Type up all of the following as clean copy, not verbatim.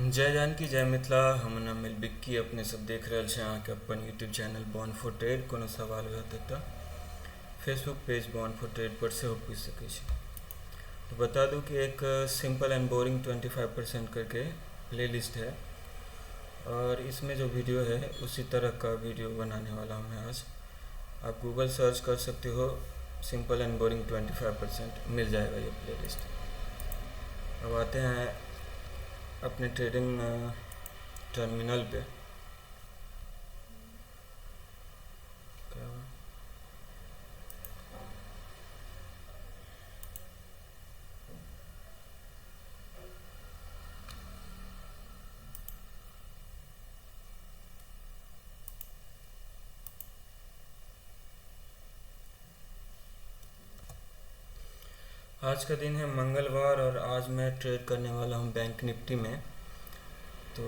जय जानकी जय मिथिला। हम मिल बिक्की अपने सब देख रहे हैं अहाँ के अपन YouTube channel born for trade. कोनो सवाल रहत तो Facebook page born for trade पर से पूछ सके छी। तो बता दूं कि एक सिंपल एंड बोरिंग 25% करके प्ले लिस्ट है और इसमें जो वीडियो है उसी तरह का वीडियो बनाने वाला हूँ मैं आज। आप गूगल सर्च कर सकते हो, सिंपल एंड बोरिंग 25% मिल जाएगा ये प्ले लिस्ट। अब आते हैं अपने ट्रेडिंग टर्मिनल पे। क्या हुआ? आज का दिन है मंगलवार और आज मैं ट्रेड करने वाला हूँ बैंक निफ्टी में। तो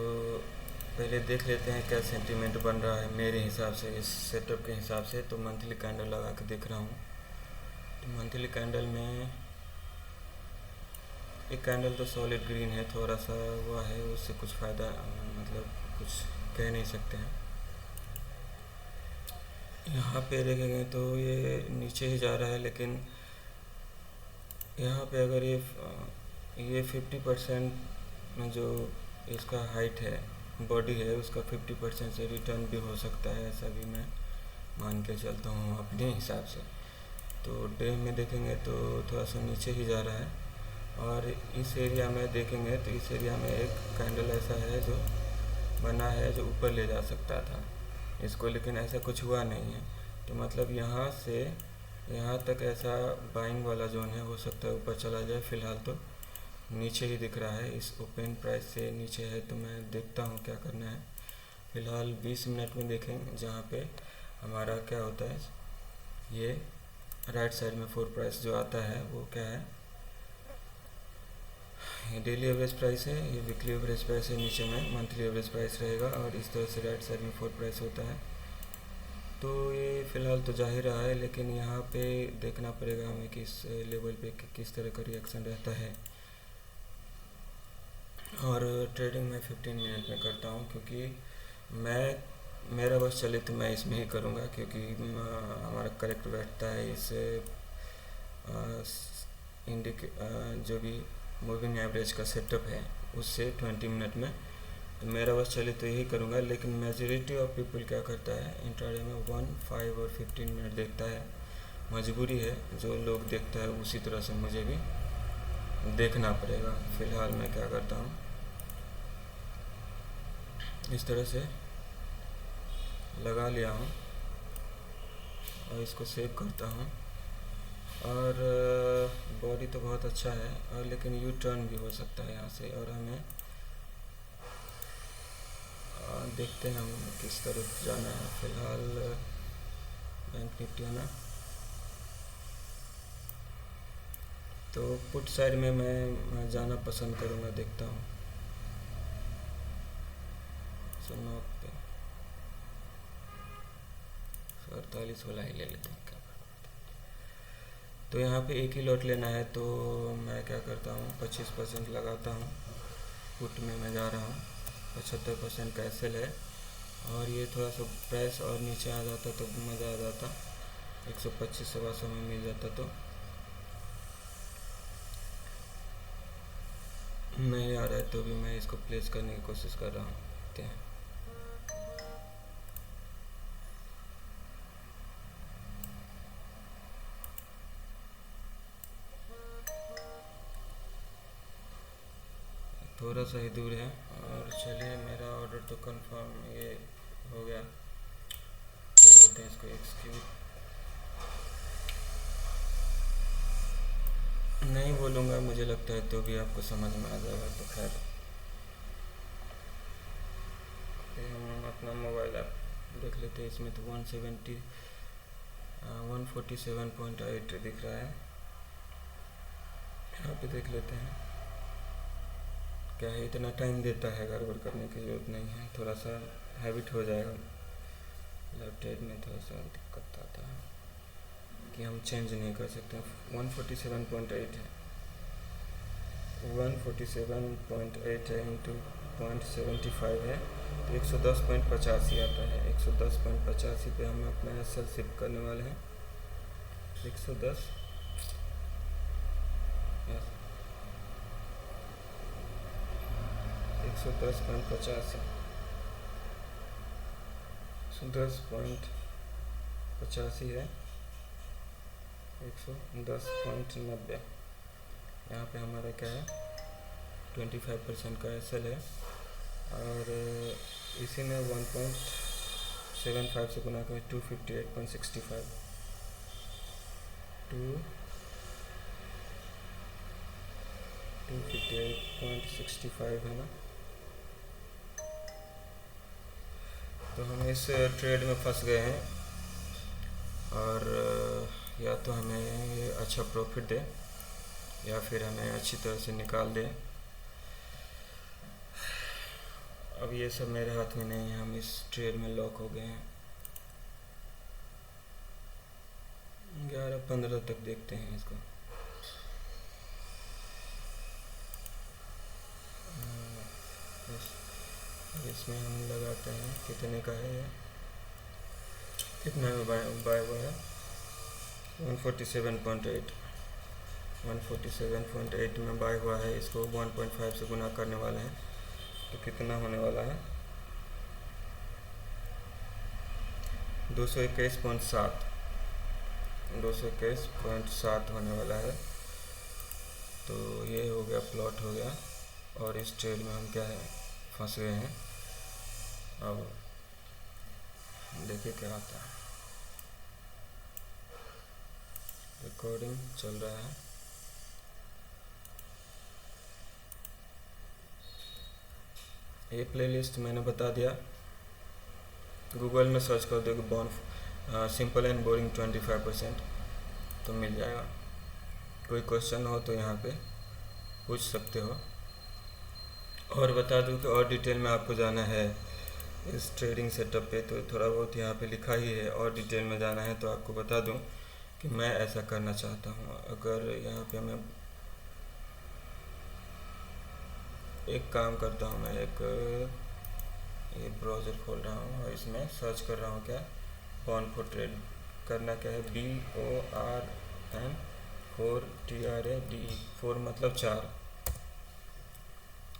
पहले देख लेते हैं क्या सेंटीमेंट बन रहा है मेरे हिसाब से, इस सेटअप के हिसाब से। तो मंथली कैंडल लगा के देख रहा हूँ। तो मंथली कैंडल में एक कैंडल तो सॉलिड ग्रीन है, थोड़ा सा हुआ है, उससे कुछ फ़ायदा मतलब कुछ कह नहीं सकते हैं। यहाँ पे देखेंगे तो ये नीचे ही जा रहा है, लेकिन यहाँ पे अगर ये 50% जो इसका हाइट है, बॉडी है, उसका 50% से रिटर्न भी हो सकता है, ऐसा भी मैं मान के चलता हूँ अपने हिसाब से। तो डे में देखेंगे तो थोड़ा सा नीचे ही जा रहा है और इस एरिया में देखेंगे तो इस एरिया में एक कैंडल ऐसा है जो बना है जो ऊपर ले जा सकता था इसको, लेकिन ऐसा कुछ हुआ नहीं है। तो मतलब यहाँ से यहाँ तक ऐसा बाइंग वाला जोन है, हो सकता है ऊपर चला जाए। फ़िलहाल तो नीचे ही दिख रहा है, इस ओपन प्राइस से नीचे है। तो मैं देखता हूँ क्या करना है। फ़िलहाल 20 मिनट में देखें जहाँ पे हमारा क्या होता है। ये राइट साइड में 4 प्राइस जो आता है वो क्या है, ये डेली एवरेज प्राइस है, ये वीकली एवरेज प्राइस है, नीचे में मंथली एवरेज प्राइस रहेगा और इस तरह से राइट साइड में 4 प्राइस होता है। तो ये फ़िलहाल तो जा ही रहा है, लेकिन यहाँ पे देखना पड़ेगा हमें कि इस लेवल पे किस तरह का रिएक्शन रहता है। और ट्रेडिंग मैं 15 मिनट में करता हूँ, क्योंकि मेरा बस चले तो मैं इसमें ही करूँगा, क्योंकि हमारा करेक्ट बैठता है इस जो भी मूविंग एवरेज का सेटअप है उससे 20 मिनट में। तो मेरा बस चले तो यही करूँगा, लेकिन मेजॉरिटी ऑफ पीपल क्या करता है इंट्राडे में 1, 5 और 15 मिनट देखता है। मजबूरी है, जो लोग देखता है उसी तरह से मुझे भी देखना पड़ेगा। फ़िलहाल मैं क्या करता हूँ, इस तरह से लगा लिया हूँ और इसको सेव करता हूँ। और बॉडी तो बहुत अच्छा है, और लेकिन यू टर्न भी हो सकता है यहाँ से, और हमें देखते हैं हम किस तरफ जाना है। फ़िलहाल बैंक निफ्टी में तो पुट साइड में मैं जाना पसंद करूँगा, देखता हूँ। सुनो पे 48 वाला ही ले लेते हैं क्या। तो यहाँ पे एक ही लॉट लेना है, तो मैं क्या करता हूँ 25% लगाता हूँ। पुट में मैं जा रहा हूँ, 75% कैंसिल है। और ये थोड़ा सा प्राइस और नीचे आ जाता तो मज़ा आ जाता, 125 सवा सौ में मिल जाता। तो नहीं आ रहा है तो भी मैं इसको प्लेस करने की कोशिश कर रहा हूँ। देखते हैं। थोड़ा सा ही दूर है, और चलिए मेरा ऑर्डर तो कंफर्म ये हो गया। क्या बोलते हैं इसको, एक्सक्यूट नहीं बोलूँगा, मुझे लगता है तो भी आपको समझ में आ जाएगा। तो खैर हम अपना मोबाइल ऐप देख लेते हैं। इसमें तो 147.8 दिख रहा है। यहाँ पे देख लेते हैं क्या है। इतना टाइम देता है, गड़बड़ करने की ज़रूरत नहीं है, थोड़ा सा हैबिट हो जाएगा। मतलब ट्रेड में थोड़ा सा दिक्कत आता है कि हम चेंज नहीं कर सकते। 147.8 है, 147.8 है इंटू 110.75 है, तो 110.85 आता है। 110.85 पे हम अपना एसएल शिफ्ट करने वाले हैं। 110 110.85 110.85 है, 110.90। यहाँ पे हमारा क्या है, 25% का एसएल है, और इसी में 1.75 से गुना करें 258.65 258.65 है ना। तो हम इस ट्रेड में फंस गए हैं, और या तो हमें ये अच्छा प्रॉफिट दे या फिर हमें अच्छी तरह से निकाल दे। अब ये सब मेरे हाथ में नहीं है, हम इस ट्रेड में लॉक हो गए हैं। 11-15 तक देखते हैं इसको। इसमें हम लगाते हैं, कितने का है ये, कितना में बाय हुआ है, 147.8 147.8 में बाय हुआ है। इसको 1.5 से गुना करने वाले हैं, तो कितना होने वाला है, 221.7 221.7 होने वाला है। तो ये हो गया, प्लॉट हो गया, और इस ट्रेड में हम क्या है, फंस गए हैं। अब देखिए क्या आता है। रिकॉर्डिंग चल रहा है। ये प्लेलिस्ट मैंने बता दिया, गूगल में सर्च कर दोगे बॉन्ड सिंपल एंड बोरिंग 25%, तो मिल जाएगा। कोई क्वेश्चन हो तो यहाँ पे पूछ सकते हो। और बता दूं कि और डिटेल में आपको जाना है इस ट्रेडिंग सेटअप पे, तो थोड़ा बहुत यहाँ पे लिखा ही है। और डिटेल में जाना है तो आपको बता दूं कि मैं ऐसा करना चाहता हूँ। अगर यहाँ पे मैं एक काम करता हूँ, मैं एक ये ब्राउज़र खोल रहा हूँ और इसमें सर्च कर रहा हूँ क्या, बॉन्ड फॉर ट्रेड करना क्या है, BORN 4TRADE, 4 मतलब 4,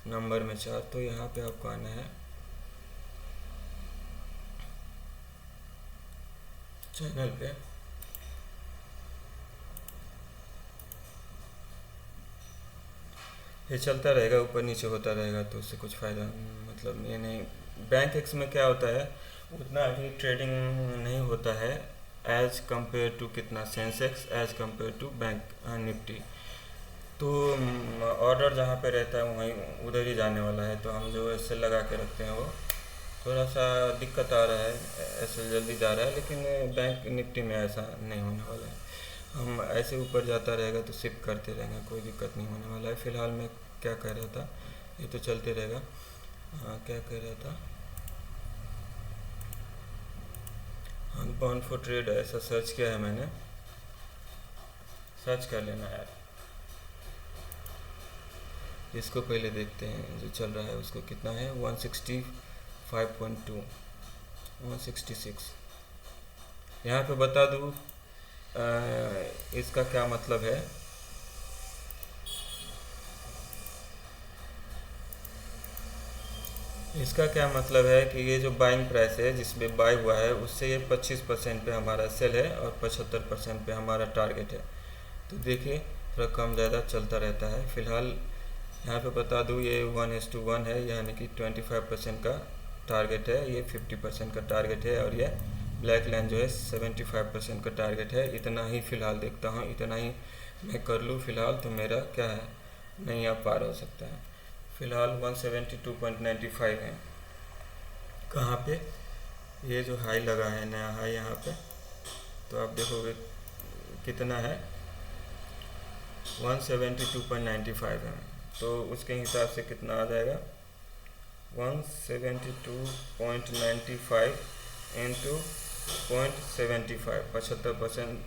नंबर में 4। तो यहाँ पे आपको आना है चैनल पे, ये चलता रहेगा, ऊपर नीचे होता रहेगा, तो उससे कुछ फ़ायदा मतलब ये नहीं। बैंक एक्स में क्या होता है, उतना अभी ट्रेडिंग नहीं होता है एज़ कम्पेयर टू कितना, Sensex as compare to bank Nifty. तो ऑर्डर जहाँ पे रहता है वहीं उधर ही जाने वाला है। तो हम जो एसएल लगा के रखते हैं वो थोड़ा सा दिक्कत आ रहा है, एसएल जल्दी जा रहा है, लेकिन बैंक निफ्टी में ऐसा नहीं होने वाला है। हम ऐसे ऊपर जाता रहेगा तो शिफ्ट करते रहेंगे, कोई दिक्कत नहीं होने वाला है। फ़िलहाल मैं क्या कह रहा था, ये तो चलते रहेगा। हाँ, क्या कह रहा था, हाँ, बॉन्ड फॉर ट्रेड ऐसा सर्च किया है मैंने, सर्च कर लेना यार। इसको पहले देखते हैं जो चल रहा है उसको कितना है, 165.2 166। यहाँ पे बता दूँ इसका क्या मतलब है। इसका क्या मतलब है कि ये जो बाइंग प्राइस है जिसमें बाय हुआ है उससे ये 25% पे हमारा सेल है और 75% पे हमारा टारगेट है। तो देखिए थोड़ा कम ज़्यादा चलता रहता है। फ़िलहाल यहाँ पे बता दूँ ये 1:1 है, यानी कि 25% का टारगेट है, ये 50% का टारगेट है, और ये ब्लैक लाइन जो है 75% का टारगेट है। इतना ही फ़िलहाल देखता हूँ, इतना ही मैं कर लूँ फ़िलहाल, तो मेरा क्या है, नहीं आप पार हो सकता है। फ़िलहाल 172.95 है। कहाँ पे, ये जो हाई लगा है नया हाई यहाँ पे, तो आप देखोगे कितना है, 172.95 है। तो उसके हिसाब से कितना आ जाएगा, 172.95 इंटू 0.75, 75%,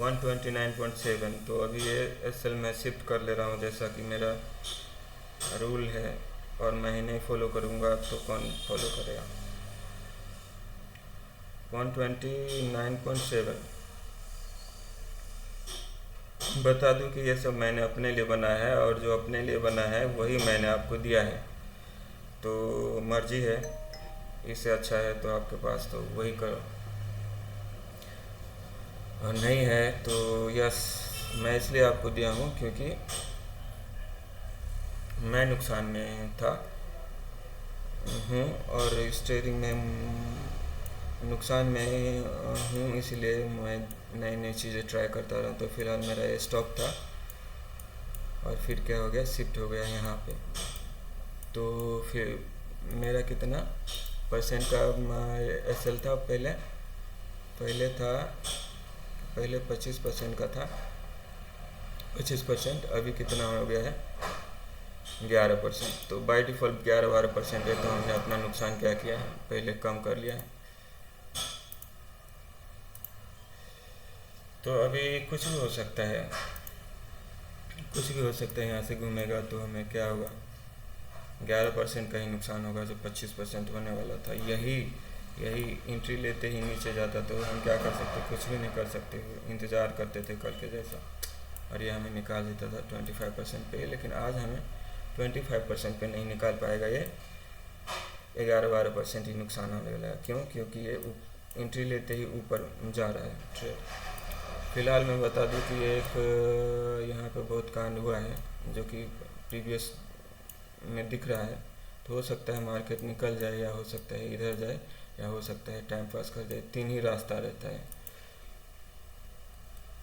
129.7। तो अभी ये एसएल में शिफ्ट कर ले रहा हूँ, जैसा कि मेरा रूल है और मैं ही नहीं फॉलो करूँगा तो कौन फॉलो करेगा। 129.7 बता दूं कि ये सब मैंने अपने लिए बनाया है, और जो अपने लिए बना है वही मैंने आपको दिया है, तो मर्जी है, इससे अच्छा है तो आपके पास तो वही करो, और नहीं है तो यस, मैं इसलिए आपको दिया हूँ क्योंकि मैं नुकसान में था हूँ, और स्टीयरिंग में नुकसान में हूँ, इसलिए मैं नई नई चीज़ें ट्राई करता रहा। तो फ़िलहाल मेरा ये स्टॉक था, और फिर क्या हो गया, शिफ्ट हो गया यहाँ पे। तो फिर मेरा कितना परसेंट का एसएल था पहले, पहले था पहले 25% का था, 25%, अभी कितना हो गया है 11%। तो बाय डिफ़ॉल्ट 11-12% है, तो हमने अपना नुकसान क्या किया है, पहले कम कर लिया है। तो अभी कुछ भी हो सकता है, कुछ भी हो सकता है, यहाँ से घूमेगा तो हमें क्या होगा, 11% का ही नुकसान होगा, जो 25% होने वाला था। यही यही एंट्री लेते ही नीचे जाता तो हम क्या कर सकते, कुछ भी नहीं कर सकते, इंतज़ार करते थे कल के जैसा, और ये हमें निकाल देता था 25% पे। लेकिन आज हमें 25% पे नहीं निकाल पाएगा, ये 11-12% ही नुकसान होने वाला है। क्यों? क्योंकि ये एंट्री लेते ही ऊपर जा रहा है ट्रेड। फ़िलहाल मैं बता दूं कि एक यहाँ पे बहुत कांड हुआ है, जो कि प्रीवियस में दिख रहा है। तो हो सकता है मार्केट निकल जाए, या हो सकता है इधर जाए, या हो सकता है टाइम पास कर जाए। तीन ही रास्ता रहता है,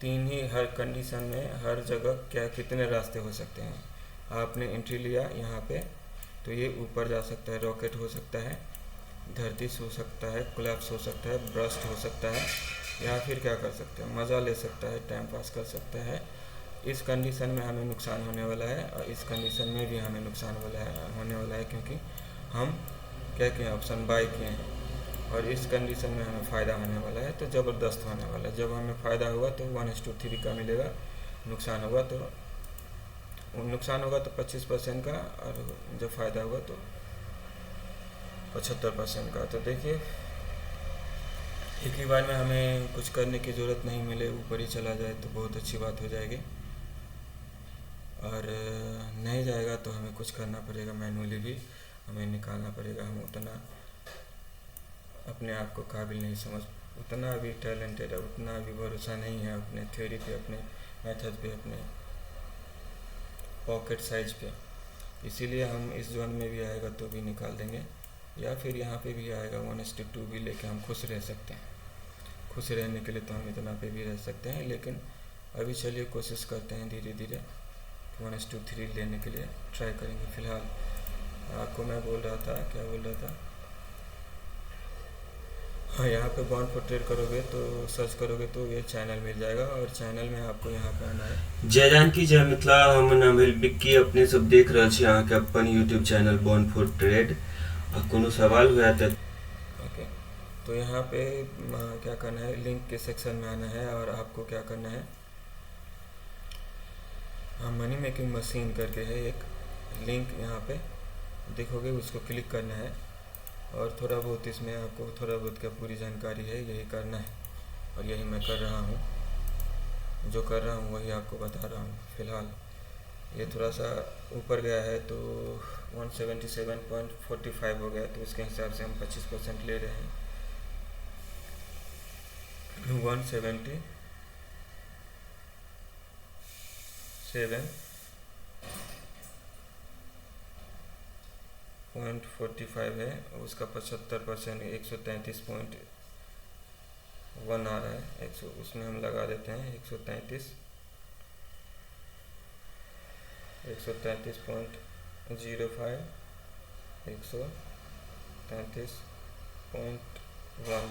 तीन ही, हर कंडीशन में हर जगह क्या कितने रास्ते हो सकते हैं। आपने एंट्री लिया यहाँ पे, तो ये ऊपर जा सकता है, रॉकेट हो सकता है, धरती हो सकता है, कोलैप्स हो सकता है, ब्रस्ट हो सकता है, या फिर क्या कर सकते हैं, मज़ा ले सकता है, टाइम पास कर सकता है। इस कंडीशन में हमें नुकसान होने वाला है, और इस कंडीशन में भी हमें नुकसान होने वाला है, क्योंकि हम क्या किए, ऑप्शन बाय किए हैं, और इस कंडीशन में हमें फ़ायदा होने वाला है, तो ज़बरदस्त होने वाला है। जब हमें फ़ायदा हुआ तो 1:3 का मिलेगा, नुकसान होगा तो 25% का, और जब फ़ायदा हुआ तो 75% का। तो देखिए, एक ही बार में हमें कुछ करने की ज़रूरत नहीं मिले, ऊपर ही चला जाए तो बहुत अच्छी बात हो जाएगी, और नहीं जाएगा तो हमें कुछ करना पड़ेगा, मैनुअली भी हमें निकालना पड़ेगा। हम उतना अपने आप को काबिल नहीं समझ, उतना भी टैलेंटेड है, उतना भी भरोसा नहीं है अपने थ्योरी पे, अपने मेथड पे, अपने पॉकेट साइज पे। इसीलिए हम इस जोन में भी आएगा तो भी निकाल देंगे, या फिर यहाँ पे भी आएगा 1:2 भी लेके हम खुश रह सकते हैं। खुश रहने के लिए तो हम इतना पे भी रह सकते हैं, लेकिन अभी चलिए कोशिश करते हैं धीरे धीरे 1:3 लेने के लिए ट्राई करेंगे। फ़िलहाल आपको मैं बोल रहा था, क्या बोल रहा था, हाँ, यहाँ पे बॉन्ड फॉर ट्रेड करोगे तो सर्च करोगे तो ये चैनल मिल जाएगा, और चैनल में आपको यहाँ पे आना है। जय जानकी जय मिथिला, हम नाम भेल बिक्की, अपने सब देख रहे छी अहाँ के अपन YouTube channel bond for trade. कोनो सवाल हुआ तो ओके, तो यहाँ पे क्या करना है, लिंक के सेक्शन में आना है, और आपको क्या करना है, मनी मेकिंग मशीन करके है एक लिंक, यहाँ पे देखोगे, उसको क्लिक करना है, और थोड़ा बहुत इसमें आपको थोड़ा बहुत क्या पूरी जानकारी है, यही करना है, और यही मैं कर रहा हूँ, जो कर रहा हूँ वही आपको बता रहा हूँ। फ़िलहाल ये थोड़ा सा ऊपर गया है, तो 177.45 हो गया, तो उसके हिसाब से हम 25% ले रहे हैं। 177.45 है, उसका 75% 133.1 आ रहा है, 100, उसमें हम लगा देते हैं 133, 133.05, 133.1।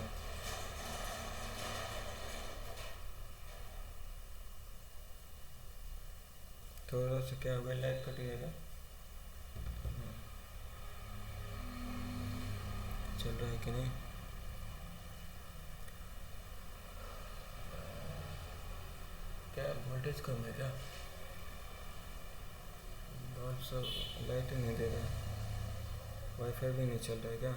थोड़ा सा क्या होगा, लाइट कटिएगा, चल रहा है कि नहीं, क्या वोल्टेज कम है क्या, बहुत सब लाइट नहीं दे रहा है। वाईफाई भी नहीं चल रहा है क्या?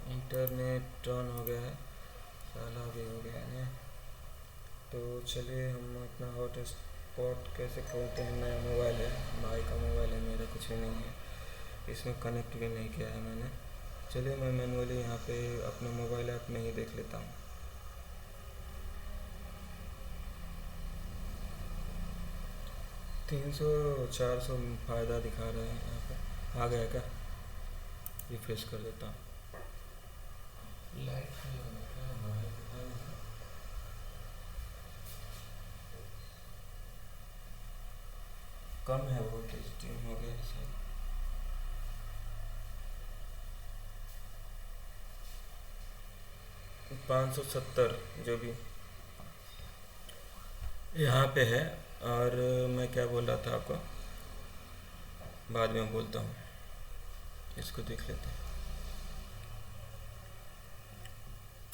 इंटरनेट ऑन हो गया है, साला भी हो गया है। तो चलिए हम अपना हॉट स्पॉट कैसे खोलते हैं। नया मोबाइल है, भाई का मोबाइल है, मेरा कुछ भी नहीं है, इसमें कनेक्ट भी नहीं किया है मैंने। चलिए मैं मैनुअली यहाँ पे अपने मोबाइल ऐप में ही देख लेता हूँ। 300 400 फ़ायदा दिखा रहा है यहाँ पे। आ गया क्या? रिफ्रेश कर देता हूँ। लाइट नहीं होने का हमारे पता नहीं। कम है वो टेस्टिंग हो गया शायद। 570 जो भी यहाँ पे है। और मैं क्या बोल रहा था आपको, बाद में बोलता हूँ, इसको देख लेते हैं।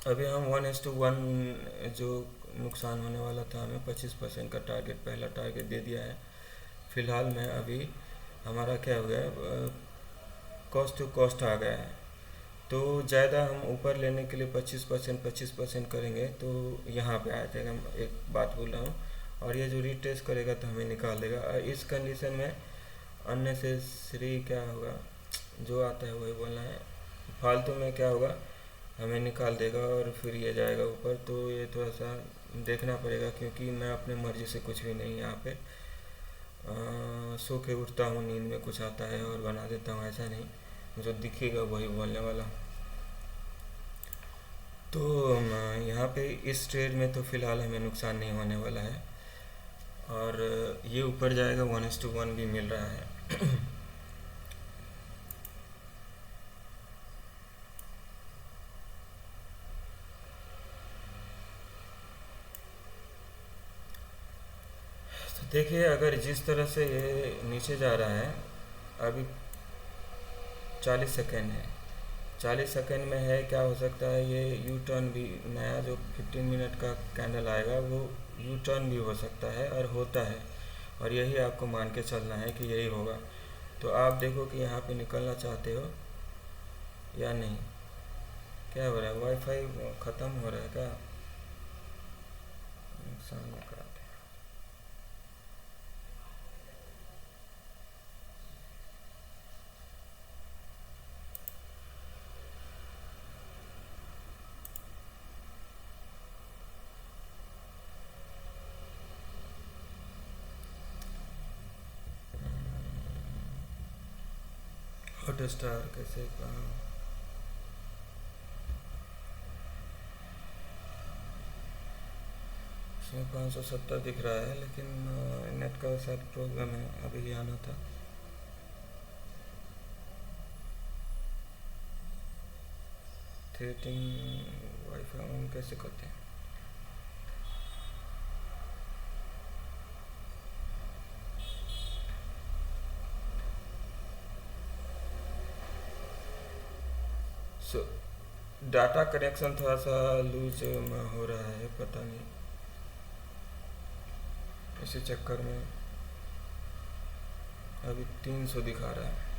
अभी हम 1:1 जो नुकसान होने वाला था, हमें 25% का टारगेट, पहला टारगेट दे दिया है। फ़िलहाल में अभी हमारा क्या हो गया, कॉस्ट टू कॉस्ट आ गया है। तो ज़्यादा हम ऊपर लेने के लिए 25% करेंगे तो यहाँ पे आ जाएगा। हम एक बात बोल रहा हूँ, और ये जो रीटेस्ट करेगा तो हमें निकाल देगा। और इस कंडीशन में अननेसेसरी क्या होगा, जो आता है वही बोलना है, फालतू में क्या होगा, हमें निकाल देगा और फिर ये जाएगा ऊपर। तो ये थोड़ा सा देखना पड़ेगा, क्योंकि मैं अपने मर्ज़ी से कुछ भी नहीं यहाँ पे सो के उठता हूँ, नींद में कुछ आता है और बना देता हूँ, ऐसा नहीं, जो दिखेगा वही बोलने वाला। तो यहाँ पे इस ट्रेड में तो फ़िलहाल हमें नुकसान नहीं होने वाला है, और ये ऊपर जाएगा, 1:1 भी मिल रहा है। तो देखिए, अगर जिस तरह से ये नीचे जा रहा है, अभी 40 सेकेंड है, 40 सेकेंड में है, क्या हो सकता है ये यू टर्न भी, नया जो 15 मिनट का कैंडल आएगा वो यू टर्न भी हो सकता है और होता है, और यही आपको मान के चलना है कि यही होगा। तो आप देखो कि यहाँ पे निकलना चाहते हो या नहीं। क्या हो रहा है, वाईफाई ख़त्म हो रहा है क्या? नुकसान कराते हैं। हॉट स्टार कैसे इसमें 570 दिख रहा है, लेकिन नेट का शायद प्रॉब्लम है, अभी आना था। थ्रेटिंग वाईफाई ऑन कैसे करते हैं? सो डाटा कनेक्शन थोड़ा सा लूज में हो रहा है, पता नहीं, इसी चक्कर में अभी 300 दिखा रहा है।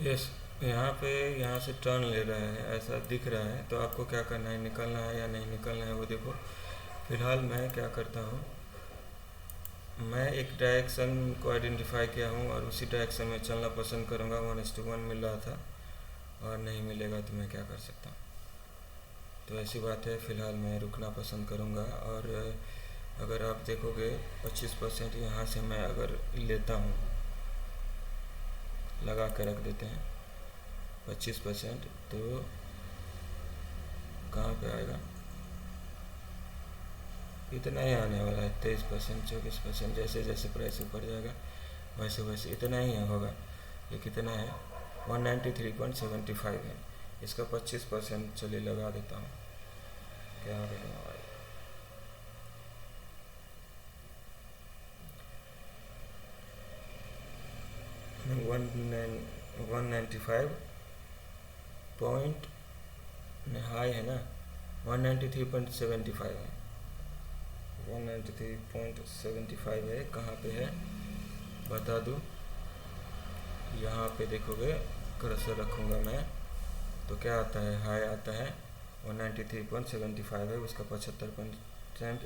यस, यहाँ पे यहाँ से टर्न ले रहा है, ऐसा दिख रहा है। तो आपको क्या करना है, निकलना है या नहीं निकलना है वो देखो। फिलहाल मैं क्या करता हूँ, मैं एक डायरेक्शन को आइडेंटिफाई किया हूँ और उसी डायरेक्शन में चलना पसंद करूँगा। 1:1 मिल रहा था और नहीं मिलेगा तो मैं क्या कर सकता हूँ। तो ऐसी बात है, फ़िलहाल मैं रुकना पसंद करूँगा। और अगर आप देखोगे 25% यहाँ से मैं अगर लेता हूँ, लगा के रख देते हैं 25%, तो कहाँ पे आएगा, इतना ही आने वाला है। 23%, 24%, जैसे जैसे प्राइस ऊपर जाएगा वैसे वैसे इतना ही होगा। ये कितना है, 193.75 है। इसका 25% चलिए लगा देता हूँ, क्या रहने वाला है। 195 पॉइंट हाई है ना, 193.75 है, 193.75 है। कहाँ पे है बता दूँ, यहाँ पे देखोगे, कर्सर रखूँगा मैं तो क्या आता है, हाई आता है 193.75 है, उसका 75%,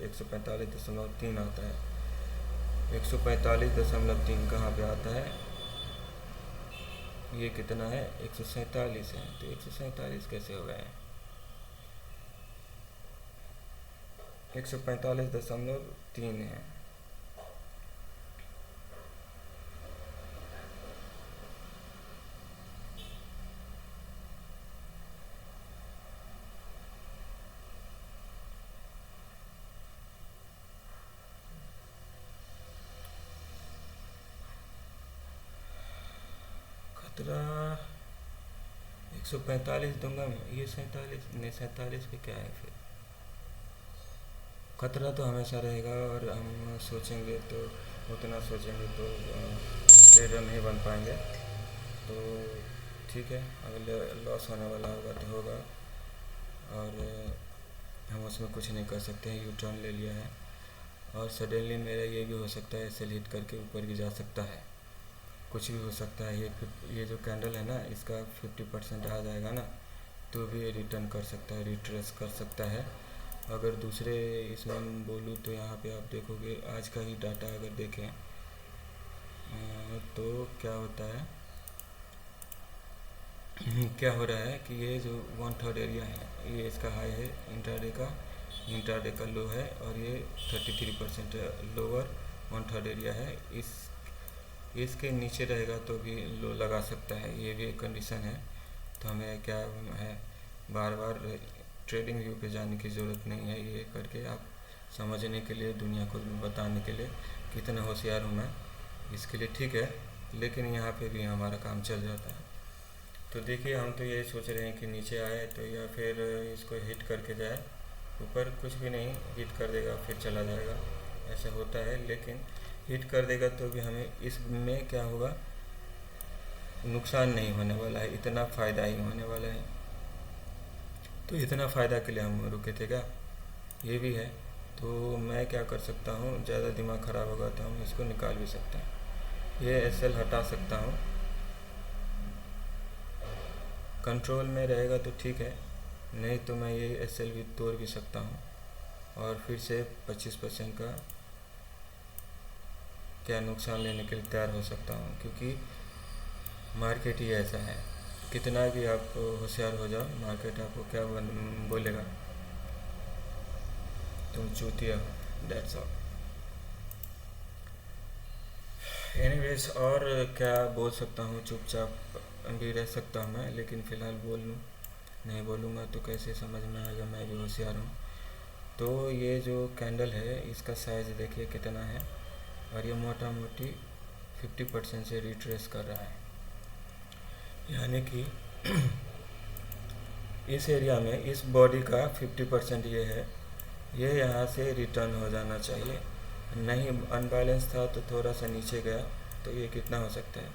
145.3 आता है। 145.3 कहाँ पे आता है, ये कितना है, 147 है। तो 147 कैसे हो गया है, 145.3 है। खतरा 145 दूंगा मैं, ये 47 नहीं, 47 पे क्या है फिर, खतरा तो हमेशा रहेगा। और हम सोचेंगे तो उतना सोचेंगे तो ट्रेडर नहीं बन पाएंगे। तो ठीक है, अगर लॉस होने वाला होगा तो होगा, और हम उसमें कुछ नहीं कर सकते हैं। यू टर्न ले लिया है, और सडनली मेरा ये भी हो सकता है, सेल हिट करके ऊपर भी जा सकता है, कुछ भी हो सकता है। ये जो कैंडल है ना, इसका 50% आ जाएगा ना, तो भी ये रिटर्न कर सकता है, रिट्रेस कर सकता है। अगर दूसरे इसमें बोलूँ तो यहाँ पे आप देखोगे, आज का ही डाटा अगर देखें तो क्या होता है क्या हो रहा है कि ये जो 1/3 एरिया है, ये इसका हाई है इंट्राडे का लो है, और ये 33% लोअर 1/3 एरिया है। इसके नीचे रहेगा तो भी लो लगा सकता है, ये भी एक कंडीशन है। तो हमें क्या है, बार बार ट्रेडिंग व्यू पे जाने की ज़रूरत नहीं है। ये करके आप समझने के लिए, दुनिया को बताने के लिए कितना होशियार हूँ मैं, इसके लिए ठीक है। लेकिन यहाँ पे भी हमारा काम चल जाता है। तो देखिए, हम तो ये सोच रहे हैं कि नीचे आए तो, या फिर इसको हिट करके जाए ऊपर, कुछ भी नहीं, हिट कर देगा फिर चला जाएगा, ऐसा होता है। लेकिन हिट कर देगा तो भी हमें इसमें क्या होगा, नुकसान नहीं होने वाला है, इतना फ़ायदा ही होने वाला है। तो इतना फ़ायदा के लिए हम रुके थे क्या, ये भी है। तो मैं क्या कर सकता हूँ, ज़्यादा दिमाग ख़राब होगा तो हम इसको निकाल भी सकते हैं, ये एसएल हटा सकता हूँ। कंट्रोल में रहेगा तो ठीक है, नहीं तो मैं ये एसएल भी तोड़ भी सकता हूँ, और फिर से 25% का क्या नुकसान लेने के लिए तैयार हो सकता हूँ। क्योंकि मार्केट ही ऐसा है, कितना भी आप होशियार हो जाओ, मार्केट आपको क्या बोलेगा, तुम चूतिया हो, दैट्स ऑल। एनीवेज, और क्या बोल सकता हूँ, चुपचाप भी रह सकता हूँ मैं, लेकिन फ़िलहाल बोल लूँ, नहीं बोलूँगा तो कैसे समझ में आएगा मैं भी होशियार हूँ। तो ये जो कैंडल है, इसका साइज़ देखिए कितना है, और ये मोटा मोटी 50% से रिट्रेस कर रहा है, यानी कि इस एरिया में इस बॉडी का 50% ये है, ये यहाँ से रिटर्न हो जाना चाहिए। नहीं, अनबैलेंस था तो थोड़ा सा नीचे गया, तो ये कितना हो सकता है,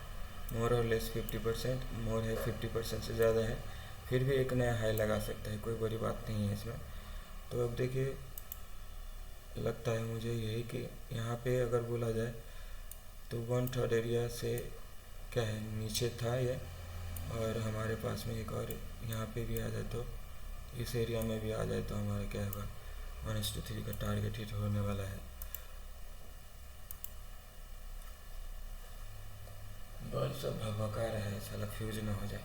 मोर और लेस 50%, मोर है 50% से ज़्यादा है, फिर भी एक नया हाई लगा सकता है, कोई बड़ी बात नहीं है इसमें। तो अब देखिए, लगता है मुझे यही कि यहाँ पे अगर बोला जाए तो 1/3 एरिया से क्या है, नीचे था ये, और हमारे पास में एक और यहाँ पे भी आ जाए, तो इस एरिया में भी आ जाए तो हमारा क्या होगा, 1:3 का टारगेट हिट होने वाला है। बल्ब सब भभका रहा है, साला फ्यूज ना हो जाए,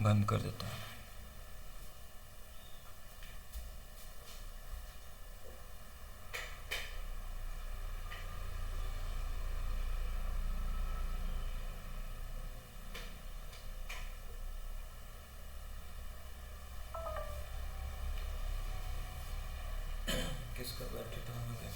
बंद कर देता हूँ। किसका बैटरी डाउन हो गया?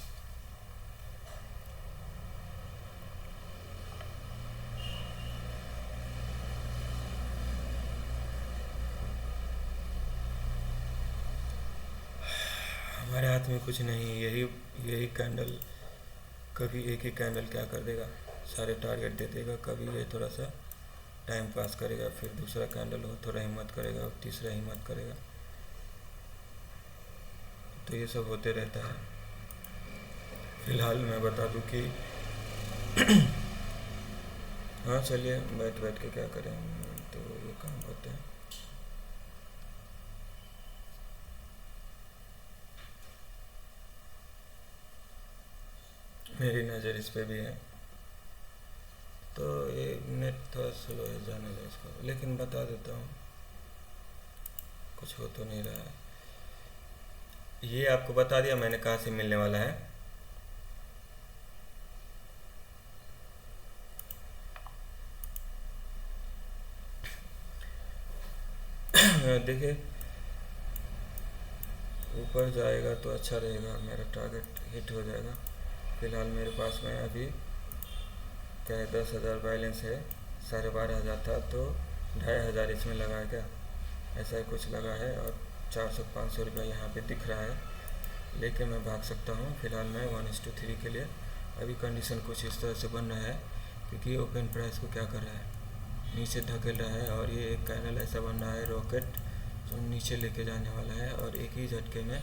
हमारे हाथ में कुछ नहीं, यही यही कैंडल, कभी एक ही कैंडल क्या कर देगा, सारे टारगेट दे देगा। कभी ये थोड़ा सा टाइम पास करेगा, फिर दूसरा कैंडल हो थोड़ा हिम्मत करेगा और तीसरा हिम्मत करेगा। तो ये सब होते रहता है। फिलहाल मैं बता दूं कि हाँ चलिए, बैठ बैठ के क्या करें, तो ये काम करते हैं। मेरी नज़र इस पे भी है। तो ये नेट थोड़ा स्लो है, जाने दो इसको, लेकिन बता देता हूँ, कुछ हो तो नहीं रहा है। ये आपको बता दिया मैंने कहाँ से मिलने वाला है। देखिए, ऊपर जाएगा तो अच्छा रहेगा, मेरा टारगेट हिट हो जाएगा। फिलहाल मेरे पास में अभी क्या है, 10,000 बैलेंस है। 12,500 था तो 2,500 इसमें लगा है क्या, ऐसा ही कुछ लगा है। और 400-500 रुपया यहाँ पे दिख रहा है, लेकिन मैं भाग सकता हूँ। फिलहाल मैं 1:3 के लिए अभी कंडीशन कुछ इस तरह से बन रहा है, क्योंकि ओपन प्राइस को क्या कर रहा है, नीचे धकेल रहा है। और ये एक कैंडल ऐसा बन रहा है रॉकेट, जो नीचे लेके जाने वाला है। और एक ही झटके में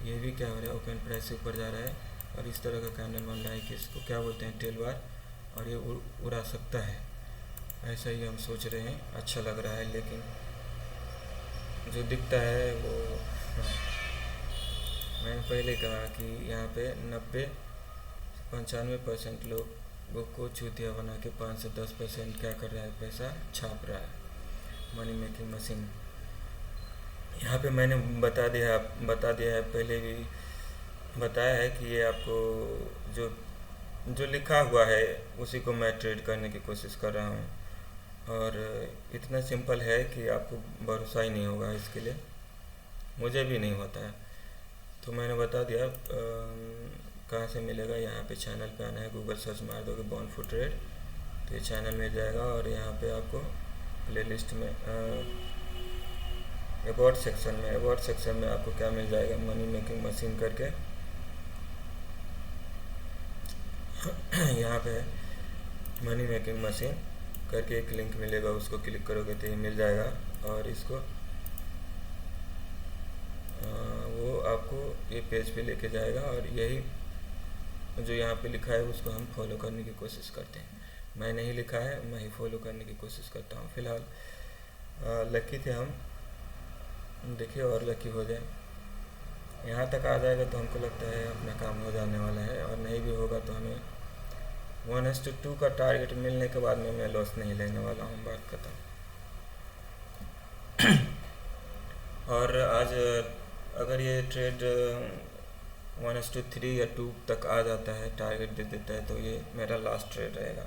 ये भी क्या हो रहा है, ओपन प्राइस से ऊपर जा रहा है। और इस तरह का कैंडल बन रहा है कि इसको क्या बोलते हैं, टेल बार, और ये उड़ा सकता है। ऐसा ही हम सोच रहे हैं, अच्छा लग रहा है। लेकिन जो दिखता है वो, हाँ, मैंने पहले कहा कि यहाँ पे 90-95% लोगों को चूतिया बना के 5 से 10% क्या कर रहा है, पैसा छाप रहा है, मनी मेकिंग मशीन। यहाँ पे मैंने बता दिया है, पहले भी बताया है कि ये आपको जो जो लिखा हुआ है उसी को मैं ट्रेड करने की कोशिश कर रहा हूँ। और इतना सिंपल है कि आपको भरोसा ही नहीं होगा इसके लिए, मुझे भी नहीं होता है। तो मैंने बता दिया कहाँ से मिलेगा। यहाँ पे चैनल पे आना है, गूगल सर्च मार दोगे बॉर्न फॉर ट्रेड तो ये चैनल मिल जाएगा। और यहाँ पे आपको प्लेलिस्ट में अबाउट सेक्शन में आपको क्या मिल जाएगा, मनी मेकिंग मशीन करके यहाँ पे मनी मेकिंग मशीन करके एक लिंक मिलेगा, उसको क्लिक करोगे तो ये मिल जाएगा। और इसको वो आपको ये पेज पे लेके जाएगा। और यही जो यहाँ पे लिखा है उसको हम फॉलो करने की कोशिश करते हैं। मैं नहीं लिखा है, मैं ही फॉलो करने की कोशिश करता हूँ। फिलहाल लकी थे हम, देखिए और लकी हो जाए। यहाँ तक आ जाएगा तो हमको लगता है अपना काम हो जाने वाला है। और नहीं भी होगा तो हमें 1:2 का टारगेट मिलने के बाद में मैं लॉस नहीं लेने वाला हूँ, बात खत्म। और आज अगर ये ट्रेड 1:3 या 2 तक आ जाता है, टारगेट दे देता है, तो ये मेरा लास्ट ट्रेड रहेगा।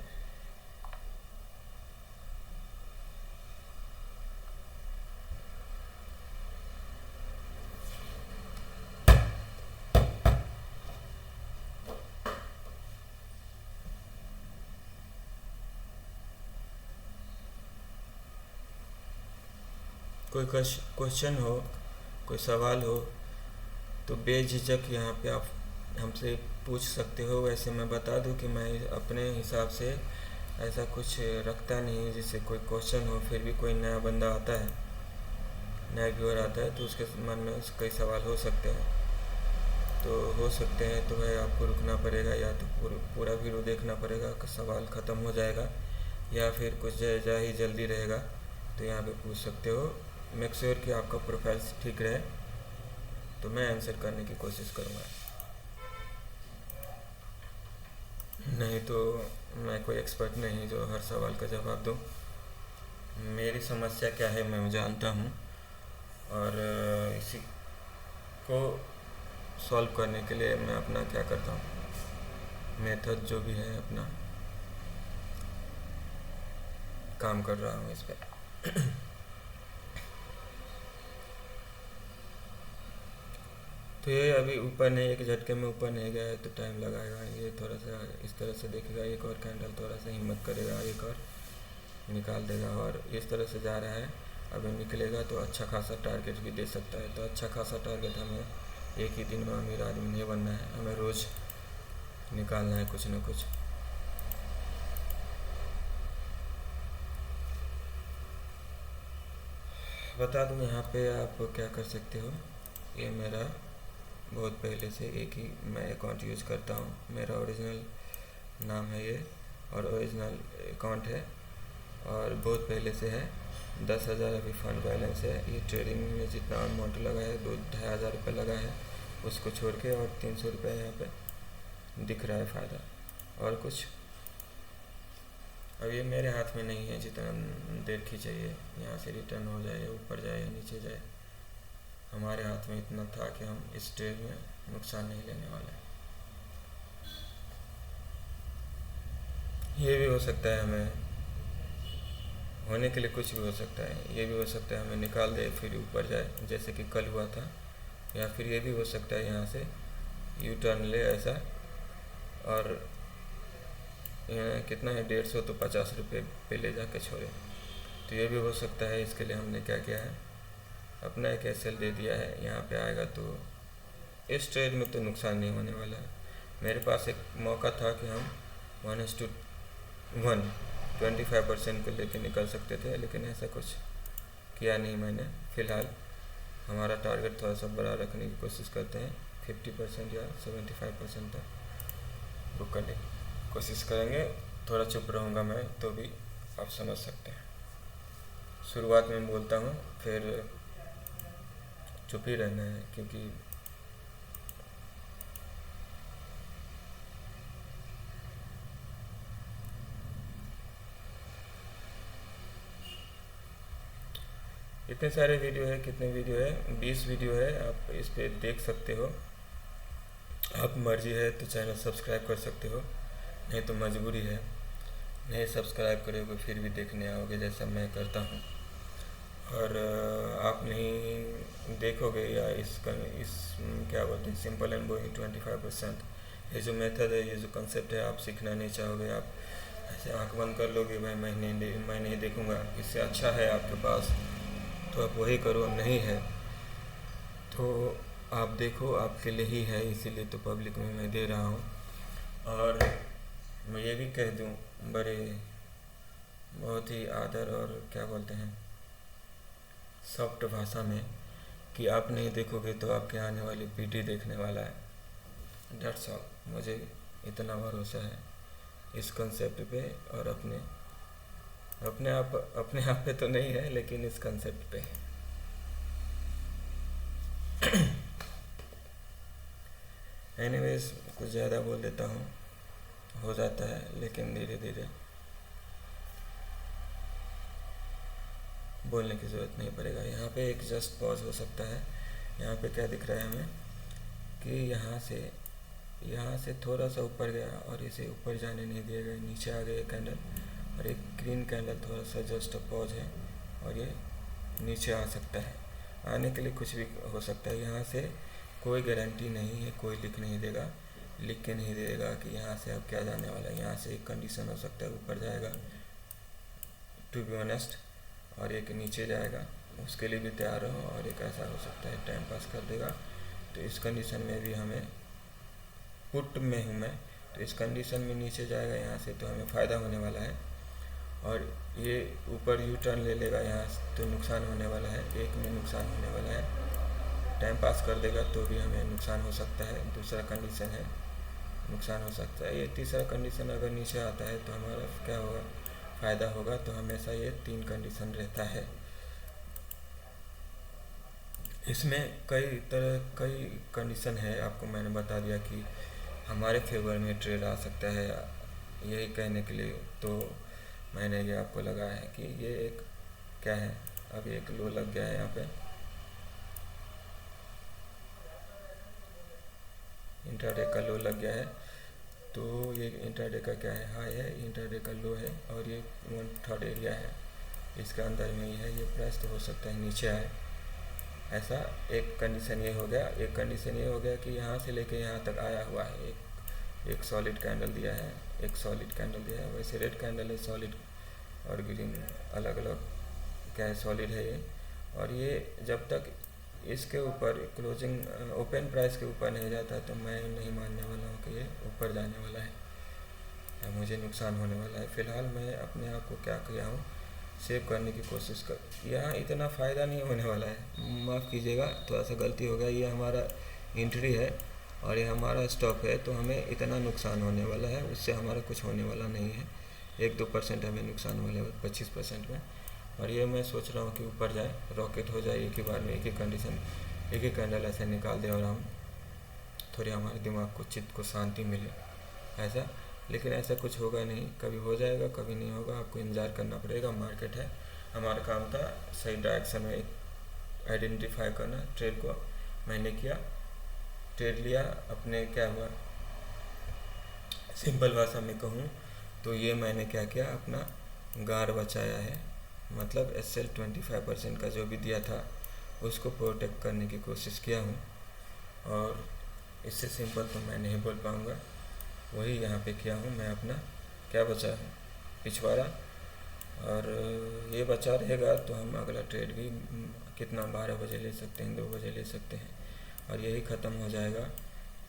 कोई क्वेश्चन हो, कोई सवाल हो तो बेझिझक यहाँ पे आप हमसे पूछ सकते हो। वैसे मैं बता दूं कि मैं अपने हिसाब से ऐसा कुछ रखता नहीं है जिससे कोई क्वेश्चन हो। फिर भी कोई नया बंदा आता है, नया व्यूअर आता है, तो उसके मन में कई सवाल हो सकते हैं, तो भाई आपको रुकना पड़ेगा, या तो पूरा वीडियो देखना पड़ेगा, सवाल ख़त्म हो जाएगा, या फिर कुछ जा ही जल्दी रहेगा तो यहाँ पे पूछ सकते हो। मेक श्योर कि आपका प्रोफाइल ठीक रहे, तो मैं आंसर करने की कोशिश करूँगा। नहीं तो मैं कोई एक्सपर्ट नहीं जो हर सवाल का जवाब दूँ। मेरी समस्या क्या है मैं जानता हूँ, और इसी को सॉल्व करने के लिए मैं अपना क्या करता हूँ, मेथड जो भी है अपना काम कर रहा हूँ इस पर। तो ये अभी ऊपर नहीं, एक झटके में ऊपर नहीं गया है तो टाइम लगाएगा। ये थोड़ा सा इस तरह से देखेगा, एक और कैंडल थोड़ा सा हिम्मत करेगा, एक और निकाल देगा और इस तरह से जा रहा है। अभी निकलेगा तो अच्छा खासा टारगेट भी दे सकता है। तो अच्छा खासा टारगेट हमें एक ही दिन में अमीर आदमी नहीं बनना है, हमें रोज़ निकालना है कुछ ना कुछ। बता दूँ यहाँ पे आप क्या कर सकते हो। ये मेरा बहुत पहले से एक ही मैं अकाउंट यूज़ करता हूँ, मेरा ओरिजिनल नाम है ये और ओरिजिनल अकाउंट है और बहुत पहले से है। 10,000 अभी फंड बैलेंस है। ये ट्रेडिंग में जितना अमाउंट लगा है 2-2,500 रुपये लगा है उसको छोड़ के, और 300 रुपये यहाँ पे दिख रहा है फ़ायदा। और कुछ अब ये मेरे हाथ में नहीं है, जितना देर खींचे यहाँ से रिटर्न हो जाए, ऊपर जाए या नीचे जाए, हमारे हाथ में इतना था कि हम इस ट्रेड में नुकसान नहीं लेने वाले। ये भी हो सकता है, हमें होने के लिए कुछ भी हो सकता है। ये भी हो सकता है हमें निकाल दे फिर ऊपर जाए, जैसे कि कल हुआ था। या फिर ये भी हो सकता है यहाँ से यू टर्न ले ऐसा, और कितना है 150 तो 50 रुपये पे ले जाके छोड़े। तो ये भी हो सकता है। इसके लिए हमने क्या किया है, अपना एक एसएल दे दिया है। यहाँ पे आएगा तो इस ट्रेड में तो नुकसान नहीं होने वाला है। मेरे पास एक मौका था कि हम 1:1 25% पे लेके निकल सकते थे, लेकिन ऐसा कुछ किया नहीं मैंने। फ़िलहाल हमारा टारगेट थोड़ा सा बड़ा रखने की कोशिश करते हैं, 50% या 75% तक बुक करने की कोशिश करेंगे। थोड़ा चुप रहूँगा मैं तो भी आप समझ सकते हैं। शुरुआत में बोलता हूँ फिर चुप ही रहना है, क्योंकि इतने सारे वीडियो है। कितने वीडियो है? 20 वीडियो है, आप इस पे देख सकते हो। आप मर्जी है तो चैनल सब्सक्राइब कर सकते हो, नहीं तो मजबूरी है, नहीं सब्सक्राइब करोगे फिर भी देखने आओगे जैसा मैं करता हूँ। और आप नहीं देखोगे या इस क्या बोलते हैं, सिंपल एंड बोइंग 25%, ये जो मेथड है, ये जो कंसेप्ट है, आप सीखना नहीं चाहोगे। आप ऐसे आंख बंद कर लोगे, भाई मैं नहीं देखूँगा, इससे अच्छा है आपके पास तो आप वही करो। नहीं है तो आप देखो, आपके लिए ही है, इसीलिए तो पब्लिक में मैं दे रहा हूँ। और मैं ये भी कह दूँ बड़े बहुत ही आदर और क्या बोलते हैं सॉफ्ट भाषा में, कि आप नहीं देखोगे तो आपके आने वाली पीढ़ी देखने वाला है। That's all. मुझे इतना भरोसा है इस कंसेप्ट पे, और अपने आप पे तो नहीं है, लेकिन इस कंसेप्ट पे है। एनीवेज, कुछ ज़्यादा बोल देता हूँ, हो जाता है, लेकिन धीरे धीरे बोलने की ज़रूरत नहीं पड़ेगा। यहाँ पे एक जस्ट पॉज हो सकता है। यहाँ पे क्या दिख रहा है हमें कि यहाँ से थोड़ा सा ऊपर गया और इसे ऊपर जाने नहीं दिया गया, नीचे आ गया कैंडल, और एक ग्रीन कैंडल थोड़ा सा जस्ट पॉज है और ये नीचे आ सकता है। आने के लिए कुछ भी हो सकता है। यहाँ से कोई गारंटी नहीं है, कोई लिख के नहीं देगा कि यहाँ से अब क्या जाने वाला है। यहाँ से एक कंडीशन हो सकता है ऊपर जाएगा, टू बी ऑनेस्ट, और एक नीचे जाएगा, उसके लिए भी तैयार हो। और एक ऐसा हो सकता है टाइम पास कर देगा। तो इस कंडीशन में भी हमें पुट में हूँ मैं, तो इस कंडीशन में नीचे जाएगा यहाँ से तो हमें फ़ायदा होने वाला है। और ये ऊपर यू टर्न ले लेगा यहाँ से तो नुकसान होने वाला है, एक में नुकसान होने वाला है। टाइम पास कर देगा तो भी हमें नुकसान हो सकता है। दूसरा कंडीशन है नुकसान हो सकता है। ये तीसरा कंडीशन अगर नीचे आता है तो हमारा क्या होगा, फ़ायदा होगा। तो हमेशा ये 3 कंडीशन रहता है। इसमें कई कंडीशन है, आपको मैंने बता दिया कि हमारे फेवर में ट्रेड आ सकता है। यही कहने के लिए तो मैंने ये आपको लगाया है कि ये एक क्या है, अभी एक लो लग गया है यहाँ पे, इंट्राडे का लो लग गया है। तो ये इंट्राडे का क्या है, हाई है, इंट्राडे का लो है, और ये 1/3 एरिया है, इसका अंदर में ही है। ये प्राइस तो हो सकता है नीचे आए, ऐसा एक कंडीशन ये हो गया। एक कंडीशन ये हो गया कि यहाँ से लेके यहाँ तक आया हुआ है, एक सॉलिड कैंडल दिया है, एक सॉलिड कैंडल दिया है। वैसे रेड कैंडल है सॉलिड और ग्रीन अलग अलग क्या है, सॉलिड है ये। और ये जब तक इसके ऊपर क्लोजिंग ओपन प्राइस के ऊपर नहीं जाता तो मैं नहीं मानने वाला हूँ कि ये ऊपर जाने वाला है या मुझे नुकसान होने वाला है। फ़िलहाल मैं अपने आप को क्या किया हूँ, सेव करने की कोशिश कर। यहाँ इतना फ़ायदा नहीं होने वाला है, माफ़ कीजिएगा, थोड़ा सा गलती हो गया। ये हमारा एंट्री है और ये हमारा स्टॉप है, तो हमें इतना नुकसान होने वाला है, उससे हमारा कुछ होने वाला नहीं है। 1-2% हमें नुकसान वाले 25% में। और ये मैं सोच रहा हूँ कि ऊपर जाए, रॉकेट हो जाए एक ही बार में, एक ही कंडीशन, एक ही कैंडल ऐसे निकाल दे और हम थोड़ी हमारे दिमाग को, चित्त को शांति मिले ऐसा। लेकिन ऐसा कुछ होगा नहीं, कभी हो जाएगा कभी नहीं होगा, आपको इंतज़ार करना पड़ेगा। मार्केट है, हमारा काम था सही डायरेक्शन में आइडेंटिफाई करना। ट्रेड को मैंने किया, ट्रेड लिया अपने, क्या हुआ, सिंपल भाषा में कहूँ तो ये मैंने क्या किया, अपना गार बचाया है। मतलब SL 25% का जो भी दिया था उसको प्रोटेक्ट करने की कोशिश किया हूँ, और इससे सिंपल तो मैं नहीं बोल पाऊँगा, वही यहाँ पे किया हूँ। मैं अपना क्या बचा है, पिछवाड़ा, और ये बचा रहेगा तो हम अगला ट्रेड भी कितना 12 बजे ले सकते हैं, 2 बजे ले सकते हैं, और यही ख़त्म हो जाएगा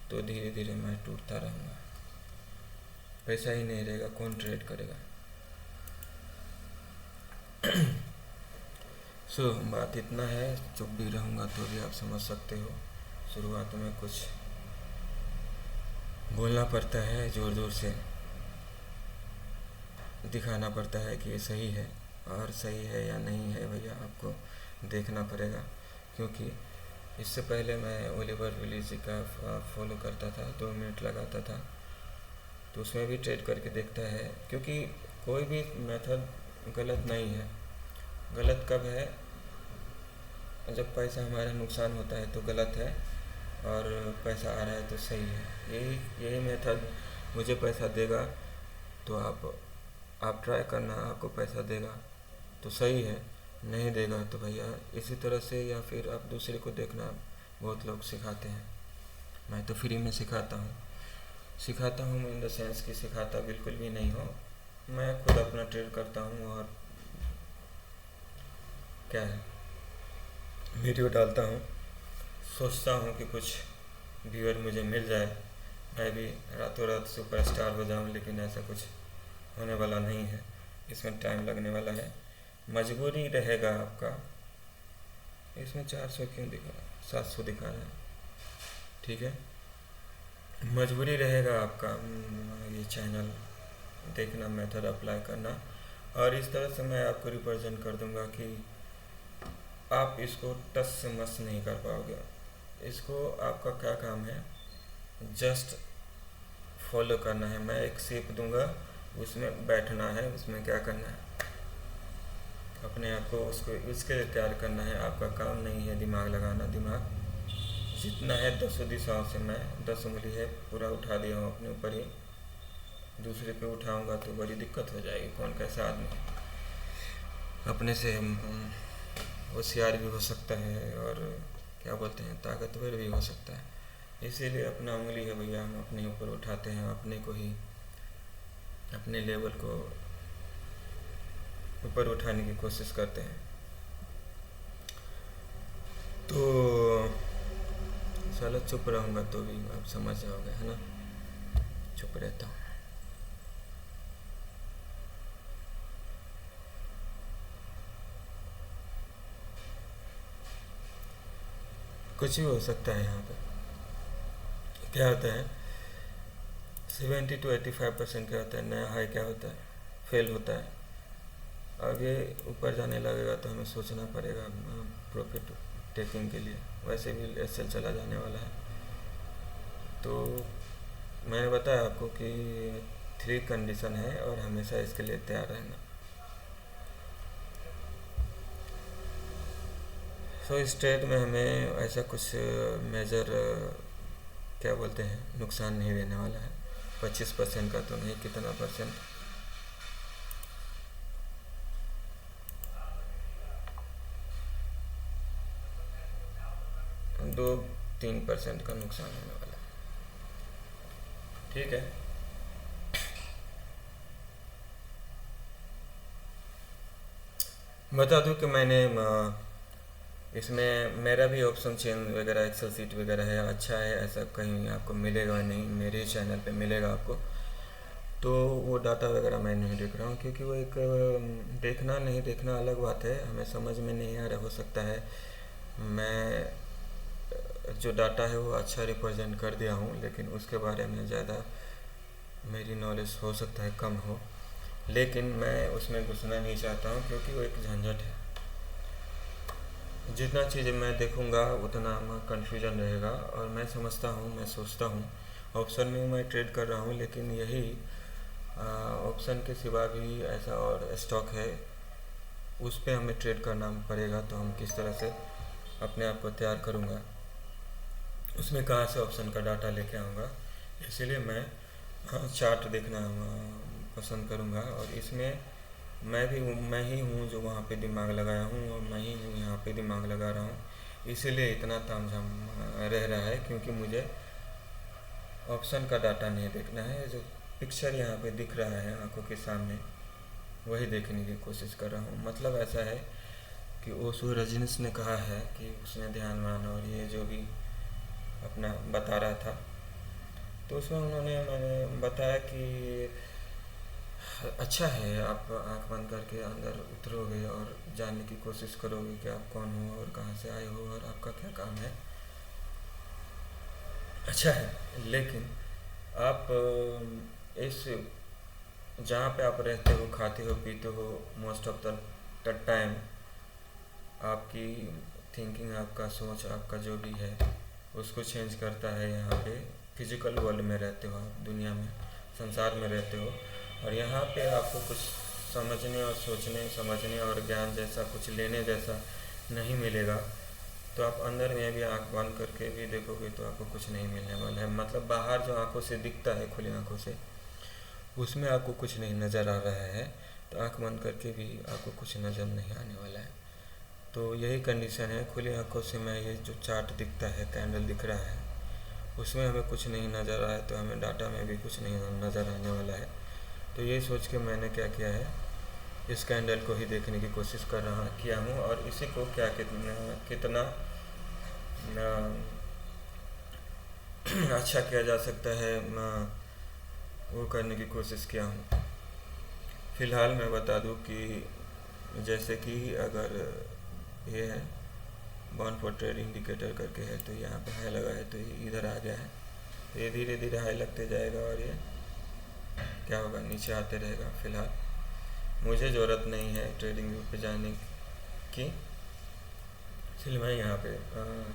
तो धीरे धीरे मैं टूटता रहूँगा। पैसा ही नहीं रहेगा, कौन ट्रेड करेगा। बात इतना है, चुप भी रहूँगा तो भी आप समझ सकते हो, शुरुआत में कुछ बोलना पड़ता है, ज़ोर ज़ोर से दिखाना पड़ता है कि ये सही है, और सही है या नहीं है भैया आपको देखना पड़ेगा। क्योंकि इससे पहले मैं ओलिवर विलीजी का फॉलो करता था, 2 मिनट लगाता था, तो उसमें भी ट्रेड करके देखता है। क्योंकि कोई भी मेथड गलत नहीं है। गलत कब है, जब पैसा हमारा नुकसान होता है तो गलत है, और पैसा आ रहा है तो सही है। यही मेथड मुझे पैसा देगा तो आप ट्राई करना, आपको पैसा देगा तो सही है, नहीं देगा तो भैया इसी तरह से, या फिर आप दूसरे को देखना। बहुत लोग सिखाते हैं, मैं तो फ्री में सिखाता हूँ इन द सेंस कि सिखाता बिल्कुल भी नहीं हो, मैं खुद अपना ट्रेड करता हूँ और क्या है, वीडियो डालता हूँ। सोचता हूँ कि कुछ व्यूअर मुझे मिल जाए, मैं भी रातों रात सुपरस्टार हो जाऊँ, लेकिन ऐसा कुछ होने वाला नहीं है, इसमें टाइम लगने वाला है। मजबूरी रहेगा आपका। इसमें 400 क्यों दिखा रहा है, 700 दिखा रहा है, ठीक है। मजबूरी रहेगा आपका ये चैनल देखना, मेथड अप्लाई करना, और इस तरह से मैं आपको रिप्रेजेंट कर दूंगा कि आप इसको टच से मस नहीं कर पाओगे। इसको आपका क्या काम है, जस्ट फॉलो करना है। मैं एक शेप दूंगा, उसमें बैठना है, उसमें क्या करना है, अपने आप को उसको इसके लिए तैयार करना है। आपका काम नहीं है दिमाग लगाना। दिमाग जितना है 10 दिशाओं से, मैं 10 उंगली है पूरा उठा दिया हूँ अपने ऊपर ही, दूसरे पे उठाऊंगा तो बड़ी दिक्कत हो जाएगी। कौन कैसा आदमी अपने से होशियार भी हो सकता है, और क्या बोलते हैं, ताकतवर भी हो सकता है। इसीलिए अपना उंगली है भैया, हम अपने ऊपर उठाते हैं, अपने को ही, अपने लेवल को ऊपर उठाने की कोशिश करते हैं। तो साला चुप रहूँगा तो भी आप समझ जाओगे, है ना, चुप रहता हूँ। कुछ भी हो सकता है। यहाँ पे क्या होता है, 70 to 85% क्या होता है, नया हाई क्या होता है, फेल होता है। अब ये ऊपर जाने लगेगा तो हमें सोचना पड़ेगा प्रॉफिट टेकिंग के लिए। वैसे भी SL चला जाने वाला है, तो मैंने बताया आपको कि 3 कंडीशन है, और हमेशा इसके लिए तैयार रहना। तो इस ट्रेड में हमें ऐसा कुछ मेजर क्या बोलते हैं, नुकसान नहीं देने वाला है। 25% का तो नहीं, कितना परसेंट, 2-3% का नुकसान होने वाला है। ठीक है, बता दूं कि मैंने इसमें मेरा भी ऑप्शन चेंज वगैरह एक्सेल सीट वगैरह है, अच्छा है, ऐसा कहीं आपको मिलेगा नहीं, मेरे ही चैनल पे मिलेगा आपको। तो वो डाटा वगैरह मैं नहीं देख रहा हूँ, क्योंकि वो एक देखना नहीं देखना अलग बात है, हमें समझ में नहीं आ रहा, हो सकता है मैं जो डाटा है वो अच्छा रिप्रेजेंट कर दिया हूँ, लेकिन उसके बारे में ज़्यादा मेरी नॉलेज हो सकता है कम हो, लेकिन मैं उसमें घुसना नहीं चाहता हूँ, क्योंकि वो एक झंझट है। जितना चीज़ें मैं देखूँगा उतना कन्फ्यूजन रहेगा, और मैं समझता हूँ, मैं सोचता हूँ ऑप्शन में मैं ट्रेड कर रहा हूँ, लेकिन यही ऑप्शन के सिवा भी ऐसा और स्टॉक है, उस पर हमें ट्रेड करना पड़ेगा। तो हम किस तरह से अपने आप को तैयार करूँगा, उसमें कहाँ से ऑप्शन का डाटा लेके आऊँगा, इसीलिए मैं चार्ट देखना पसंद करूँगा। और इसमें मैं ही हूँ जो वहाँ पे दिमाग लगाया हूँ, और मैं ही हूँ यहाँ पे दिमाग लगा रहा हूँ, इसीलिए इतना तामझाम रह रहा है, क्योंकि मुझे ऑप्शन का डाटा नहीं देखना है, जो पिक्चर यहाँ पे दिख रहा है आंखों के सामने वही देखने की कोशिश कर रहा हूँ। मतलब ऐसा है कि ओशो रजनीश ने कहा है कि उसने ध्यानवान और ये जो भी अपना बता रहा था, तो उसमें मैंने बताया कि अच्छा है, आप आंख बंद करके अंदर उतरोगे और जानने की कोशिश करोगे कि आप कौन हो और कहाँ से आए हो और आपका क्या काम है, अच्छा है। लेकिन आप इस जहाँ पे आप रहते हो, खाते हो, पीते हो, मोस्ट ऑफ द टाइम आपकी थिंकिंग, आपका सोच, आपका जो भी है उसको चेंज करता है। यहाँ पे फिजिकल वर्ल्ड में रहते हो आप, दुनिया में, संसार में रहते हो, और यहाँ पे आपको कुछ समझने और सोचने समझने और ज्ञान जैसा कुछ लेने जैसा नहीं मिलेगा। तो आप अंदर में भी आंख बंद करके भी देखोगे तो आपको कुछ नहीं मिलने वाला है। मतलब बाहर जो आंखों से दिखता है, खुली आंखों से, उसमें आपको कुछ नहीं नज़र आ रहा है, तो आंख बंद करके भी आपको कुछ नज़र नहीं आने वाला है। तो यही कंडीशन है। खुली आंखों से मैं ये जो चार्ट दिखता है, कैंडल दिख रहा है, उसमें हमें कुछ नहीं नज़र आया तो हमें डाटा में भी कुछ नहीं नज़र आने वाला है। तो ये सोच के मैंने क्या किया है, इस कैंडल को ही देखने की कोशिश किया हूँ, और इसी को क्या कितना अच्छा किया जा सकता है वो करने की कोशिश किया हूँ। फ़िलहाल मैं बता दूँ कि जैसे कि अगर ये है बॉन्ड फॉर ट्रेड इंडिकेटर करके है, तो यहाँ पे हाई लगा है, तो ये इधर आ गया है, तो ये धीरे धीरे हाई लगते जाएगा और ये क्या होगा, नीचे आते रहेगा। फ़िलहाल मुझे ज़रूरत नहीं है ट्रेडिंग व्यू पे जाने की, इसलिए मैं यहाँ पे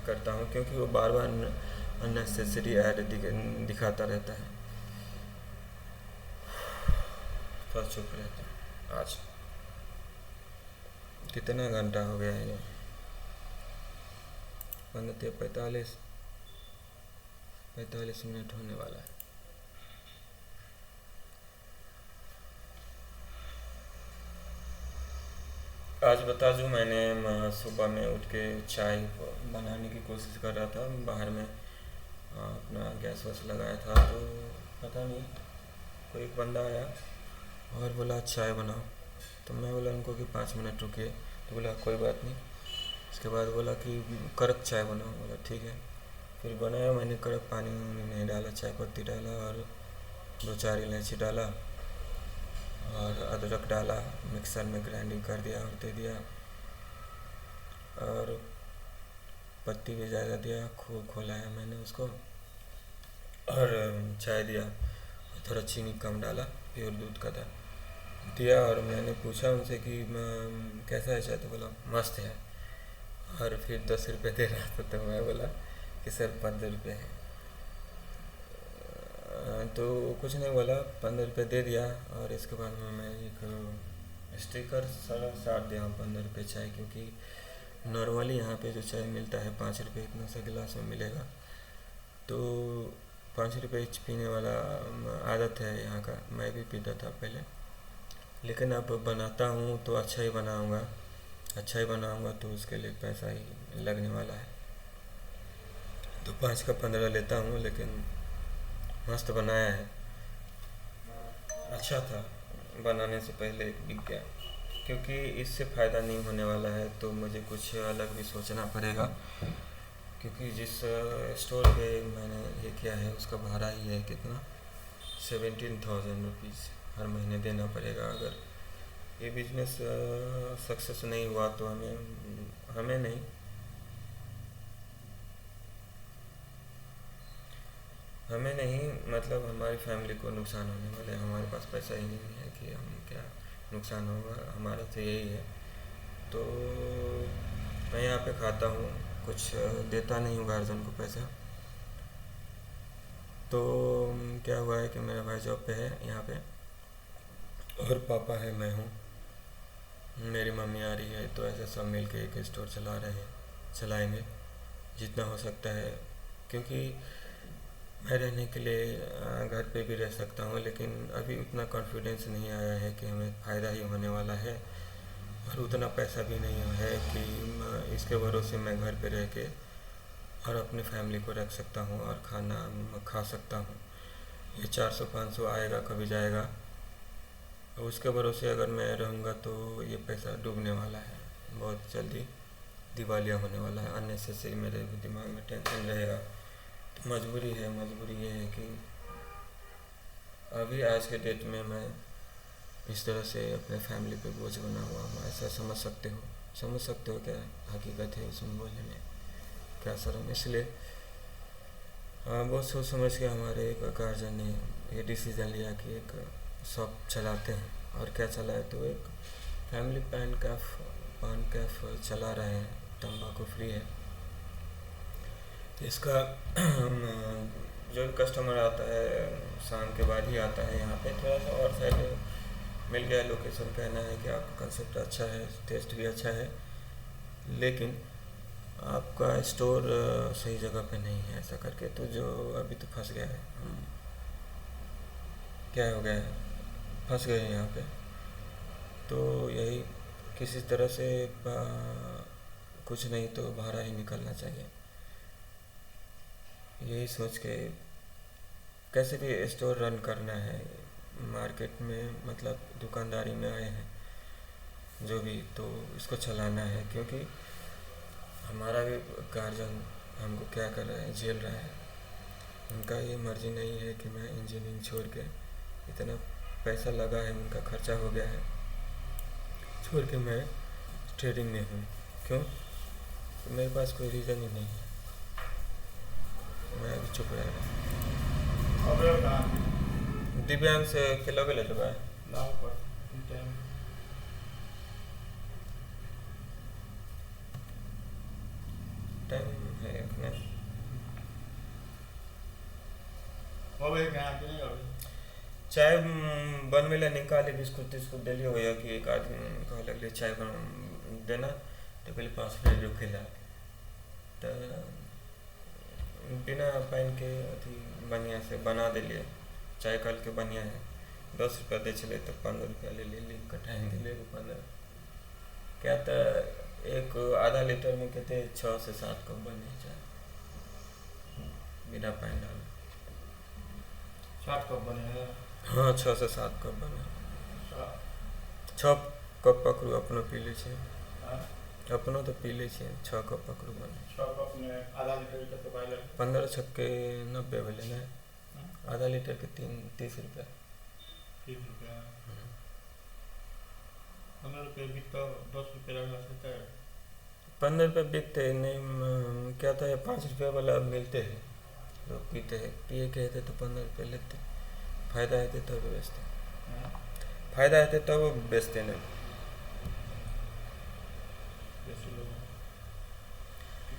करता हूँ, क्योंकि वो बार बार अननेसेसरी ऐड दिखाता रहता है। थोड़ा चुप रहता है। आज कितना घंटा हो गया है ये, 45 मिनट होने वाला है। आज बता दूँ, मैंने सुबह में उठ के चाय बनाने की कोशिश कर रहा था, बाहर में अपना गैस वैस लगाया था, तो पता नहीं कोई एक बंदा आया और बोला चाय बनाओ, तो मैं बोला उनको कि 5 मिनट रुकिए, तो बोला कोई बात नहीं। उसके बाद बोला कि कड़क चाय बनाओ, बोला ठीक है। फिर बनाया मैंने, कड़क पानी नहीं डाला, चाय पत्ती डाला और 2-4 इलायची डाला और अदरक डाला, मिक्सर में ग्राइंडिंग कर दिया और दे दिया, और पत्ती भी ज़्यादा दिया, खूब खोलाया मैंने उसको, और चाय दिया, थोड़ा चीनी कम डाला, प्योर दूध का था, दिया। और मैंने पूछा उनसे कि कैसा है चाय, तो बोला मस्त है। और फिर 10 रुपये दे रहा था, तो मैं बोला कि सर 15 रुपये है। तो कुछ नहीं बोला, 15 रुपये दे दिया, और इसके बाद में मैं एक स्टिकर सारा साट दिया 15 रुपये चाय, क्योंकि नॉर्मली यहाँ पे जो चाय मिलता है 5 रुपये इतना सा गिलास में मिलेगा, तो 5 रुपये पीने वाला आदत है यहाँ का, मैं भी पीता था पहले, लेकिन अब बनाता हूँ तो अच्छा ही बनाऊँगा, अच्छा ही बनाऊँगा, तो उसके लिए पैसा ही लगने वाला है। तो 5 का 15 लेता हूँ, लेकिन मस्त बनाया है। अच्छा था, बनाने से पहले बिक गया। क्योंकि इससे फ़ायदा नहीं होने वाला है तो मुझे कुछ अलग भी सोचना पड़ेगा। क्योंकि जिस स्टोर पे मैंने ये किया है उसका भाड़ा ही है कितना, 17,000 रुपीज़ हर महीने देना पड़ेगा। अगर ये बिजनेस सक्सेस नहीं हुआ तो हमें नहीं, मतलब हमारी फैमिली को नुकसान होने वाला है। हमारे पास पैसा ही नहीं है कि हम क्या नुकसान होगा हमारा, तो यही है। तो मैं यहाँ पे खाता हूँ, कुछ देता नहीं हूँ गार्जियन को पैसा। तो क्या हुआ है कि मेरा भाई जॉब पे है यहाँ पे, और पापा है, मैं हूँ, मेरी मम्मी आ रही है। तो ऐसे सब मिल के एक स्टोर चलाएंगे जितना हो सकता है। क्योंकि मैं रहने के लिए घर पे भी रह सकता हूँ, लेकिन अभी उतना कॉन्फिडेंस नहीं आया है कि हमें फ़ायदा ही होने वाला है, और उतना पैसा भी नहीं है कि इसके भरोसे मैं घर पे रह के और अपनी फैमिली को रख सकता हूँ और खाना खा सकता हूँ। ये 400-500 आएगा कभी जाएगा, और उसके भरोसे अगर मैं रहूँगा तो ये पैसा डूबने वाला है, बहुत जल्दी दिवालिया होने वाला है। अननेसेसरी मेरे दिमाग में टेंशन रहेगा। तो मजबूरी ये है कि अभी आज के डेट में मैं इस तरह से अपने फैमिली पे बोझ बना हुआ हूँ। ऐसा समझ सकते हो क्या हकीकत है इसमें बोलने में, क्या शर्म। इसलिए बहुत सोच समझ के हमारे एक गार्जियन ने ये डिसीज़न लिया कि एक शॉप चलाते हैं। और क्या चलाए, तो एक फैमिली पान कैफ चला रहे हैं, तंबाकू फ्री है। तो इसका जो भी कस्टमर आता है शाम के बाद ही आता है यहाँ पे। थोड़ा सा और साइड मिल गया लोकेशन, कहना है कि आपका कंसेप्ट अच्छा है, टेस्ट भी अच्छा है, लेकिन आपका स्टोर सही जगह पे नहीं है, ऐसा करके। तो जो अभी तो फंस गया है, क्या हो गया है, फंस गए हैं यहाँ पे। तो यही किसी तरह से कुछ नहीं तो भाड़ा ही निकलना चाहिए, यही सोच के कैसे भी स्टोर रन करना है। मार्केट में मतलब दुकानदारी में आए हैं जो भी, तो इसको चलाना है। क्योंकि हमारा भी गार्जियन हमको क्या कर रहा है, झेल रहा है। उनका ये मर्जी नहीं है कि मैं इंजीनियरिंग छोड़ के, इतना पैसा लगा है, उनका खर्चा हो गया है, छोड़ के मैं ट्रेडिंग में हूँ। क्यों? तो मेरे पास कोई रीज़न ही नहीं है, मैं अभी चुप रह रहा। दिव्यांग से खिला के ले लो भाई। टाइम है अपने चाय बनवे ला निकाले, बिस्कुट तिस्कुट दिलिए भैया कि एक आदमी कह लगले चाय बन देना, तो पहले 5 मिनट रुकेला। तो बिना पाइन के अथी बढ़िया से बना दिलिए चाय, कल के बढ़िया है। 10 रुपया दे चले तो 15 रुपया ले ले कटाएंगे, ले 15 क्या। तो एक आधा लीटर में कहते 6 से 7 कप बने चाय बिना पाइन डाले। 7 कप बने? हाँ, 6 से 7 कप बने। 6 कप पकड़ू, अपनो पी ले छे, अपनो तो पी ले छे। 6 कप पकड़ू बने। 6 कप में आधा लीटर के 15 छक्के 90 भेले ना, आधा लीटर के 30 रुपया। 30 रुपया? 15 रुपये बिक तो 10 रुपये लगना सकता है। 15 रुपये बिकते नहीं, क्या था 5 रुपये वाला मिलते हैं, लोग पीते हैं। पिए के थे तो 15 रुपये लेते, फ़ायदा है तब बेचते, फ़ायदा है तब बेचते नहीं।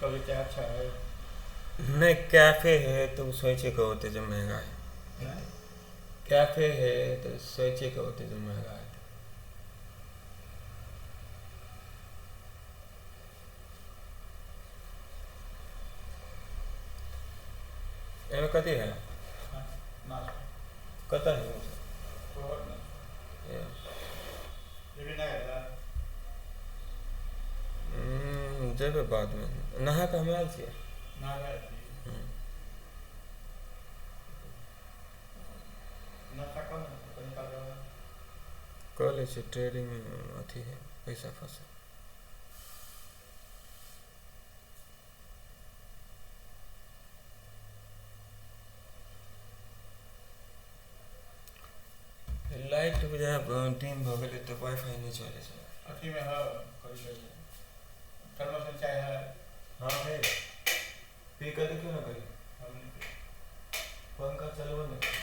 कभी क्या अच्छा है नहीं, कैफ़े है तो सोचे के होते जो महंगा है। कैफ़े है तो सोचे के होते जो महंगा है। एमे कथी है, कता है जेबे बाद में नहा के हम आयल छियै। हम्म। नफा कम है तो निकाल रहा है। कल ऐसे ट्रेडिंग में अथी है, पैसा फंसा। लाइट बुझाए दिन भऽ गेलै तऽ वाईफाई नहीं चले छै। अथी में है करी करी थर्मस में चाय है। हाँ है, पी कर देखियो ना कहीं। हम पंखा चलबो नहीं करे।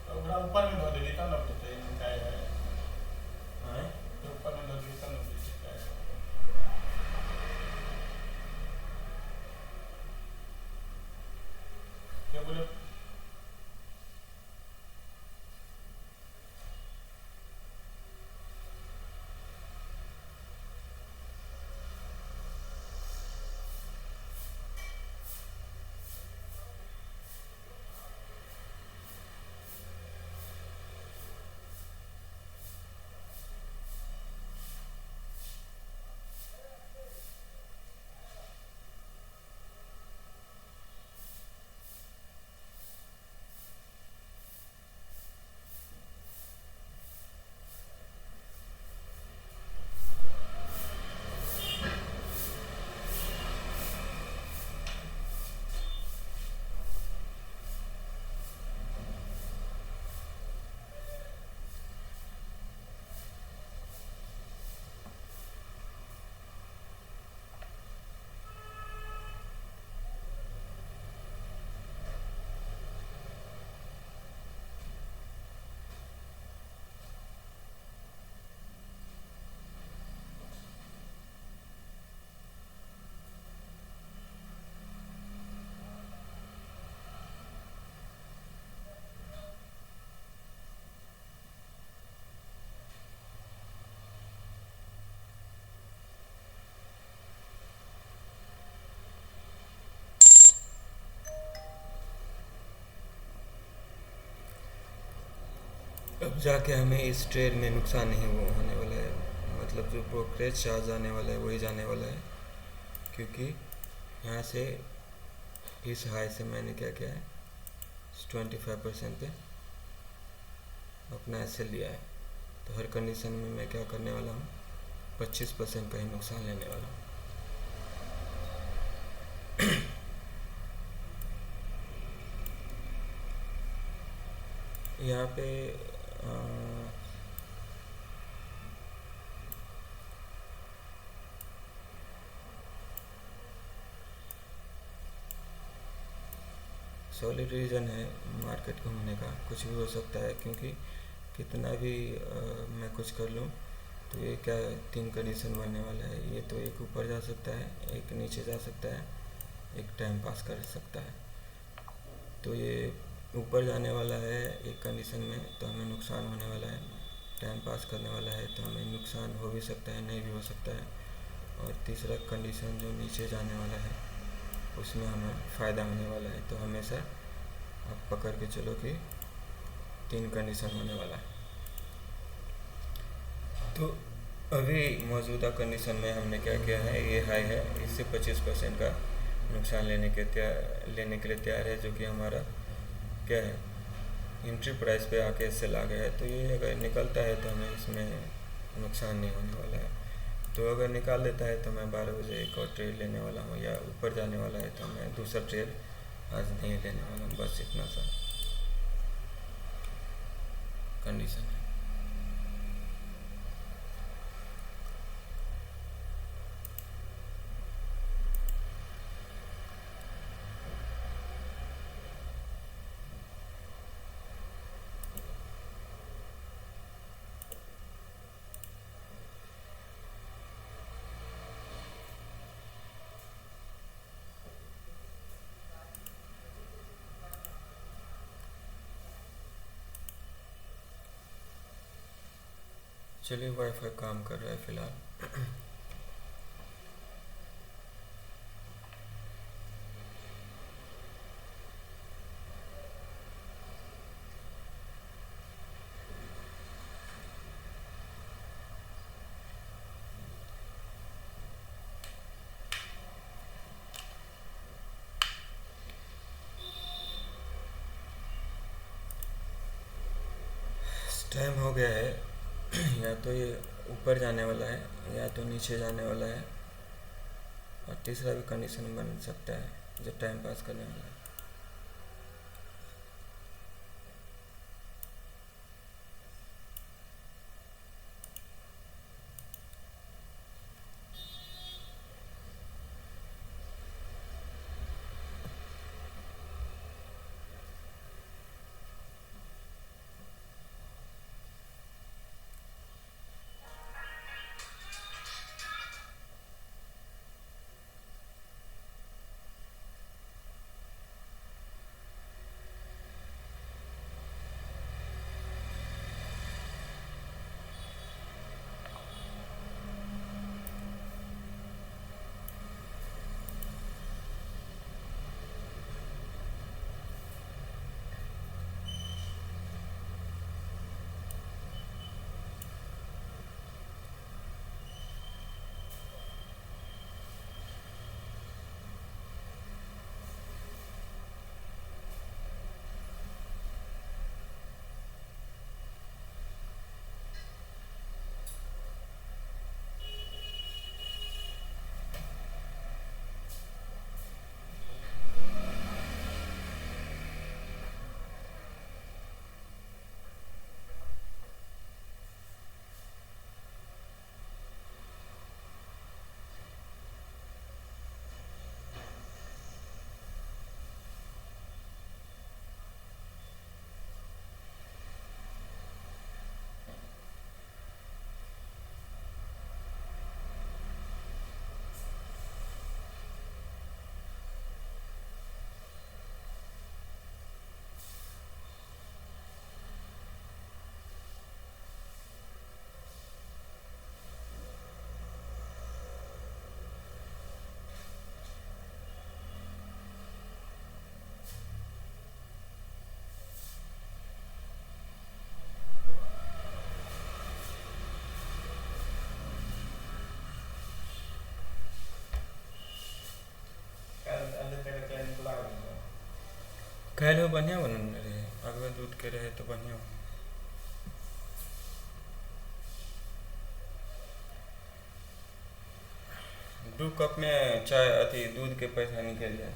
ओकरा ऊपर में धो देली तब ना बुझते चाय है। हैं? तो ऊपर में धो देली तब ना बुझते चाय है। क्या बोले? अब जाके हमें इस ट्रेड में नुकसान नहीं वो होने वाला है, मतलब जो ब्रोकरेज चार्ज आने वाला है वही जाने वाला है। क्योंकि यहाँ से इस हाई से मैंने क्या किया है, 25% पे अपना ऐसे लिया है। तो हर कंडीशन में मैं क्या करने वाला हूँ, 25% का ही नुकसान लेने वाला हूँ। यहाँ पे सॉलिड रीज़न है मार्केट घूमने का, कुछ भी हो सकता है। क्योंकि कितना भी मैं कुछ कर लूँ तो ये क्या 3 कंडीशन बनने वाला है। ये तो एक ऊपर जा सकता है, एक नीचे जा सकता है, एक टाइम पास कर सकता है। तो ये ऊपर जाने वाला है एक कंडीशन में तो हमें नुकसान होने वाला है, टाइम पास करने वाला है तो हमें नुकसान हो भी सकता है, नहीं भी हो सकता है। और तीसरा कंडीशन जो नीचे जाने वाला है उसमें हमें फ़ायदा होने वाला है। तो हमेशा आप पकड़ के चलो कि 3 कंडीशन होने वाला है। तो अभी मौजूदा कंडीशन में हमने क्या किया है, ये हाई है, इससे 25% का नुकसान लेने के लिए तैयार है, जो कि हमारा क्या है, एंट्री प्राइस पे आके सेल आ गया है। तो ये अगर निकलता है तो हमें इसमें नुकसान नहीं होने वाला है। तो अगर निकाल लेता है तो मैं 12 बजे एक और ट्रेड लेने वाला हूँ, या ऊपर जाने वाला है तो मैं दूसरा ट्रेड आज नहीं लेने वाला हूँ। बस इतना सा कंडीशन है। चलिए, वाईफाई काम कर रहा है फ़िलहाल। टाइम हो गया है। या तो ये ऊपर जाने वाला है या तो नीचे जाने वाला है, और तीसरा भी कंडीशन बन सकता है जो टाइम पास करने वाला है। काल्हि हो बढ़िया बनने रहे, अगले दूध के रहे तो बढ़िया हो। 2 कप में चाय अति दूध के पैसा निकल जाए।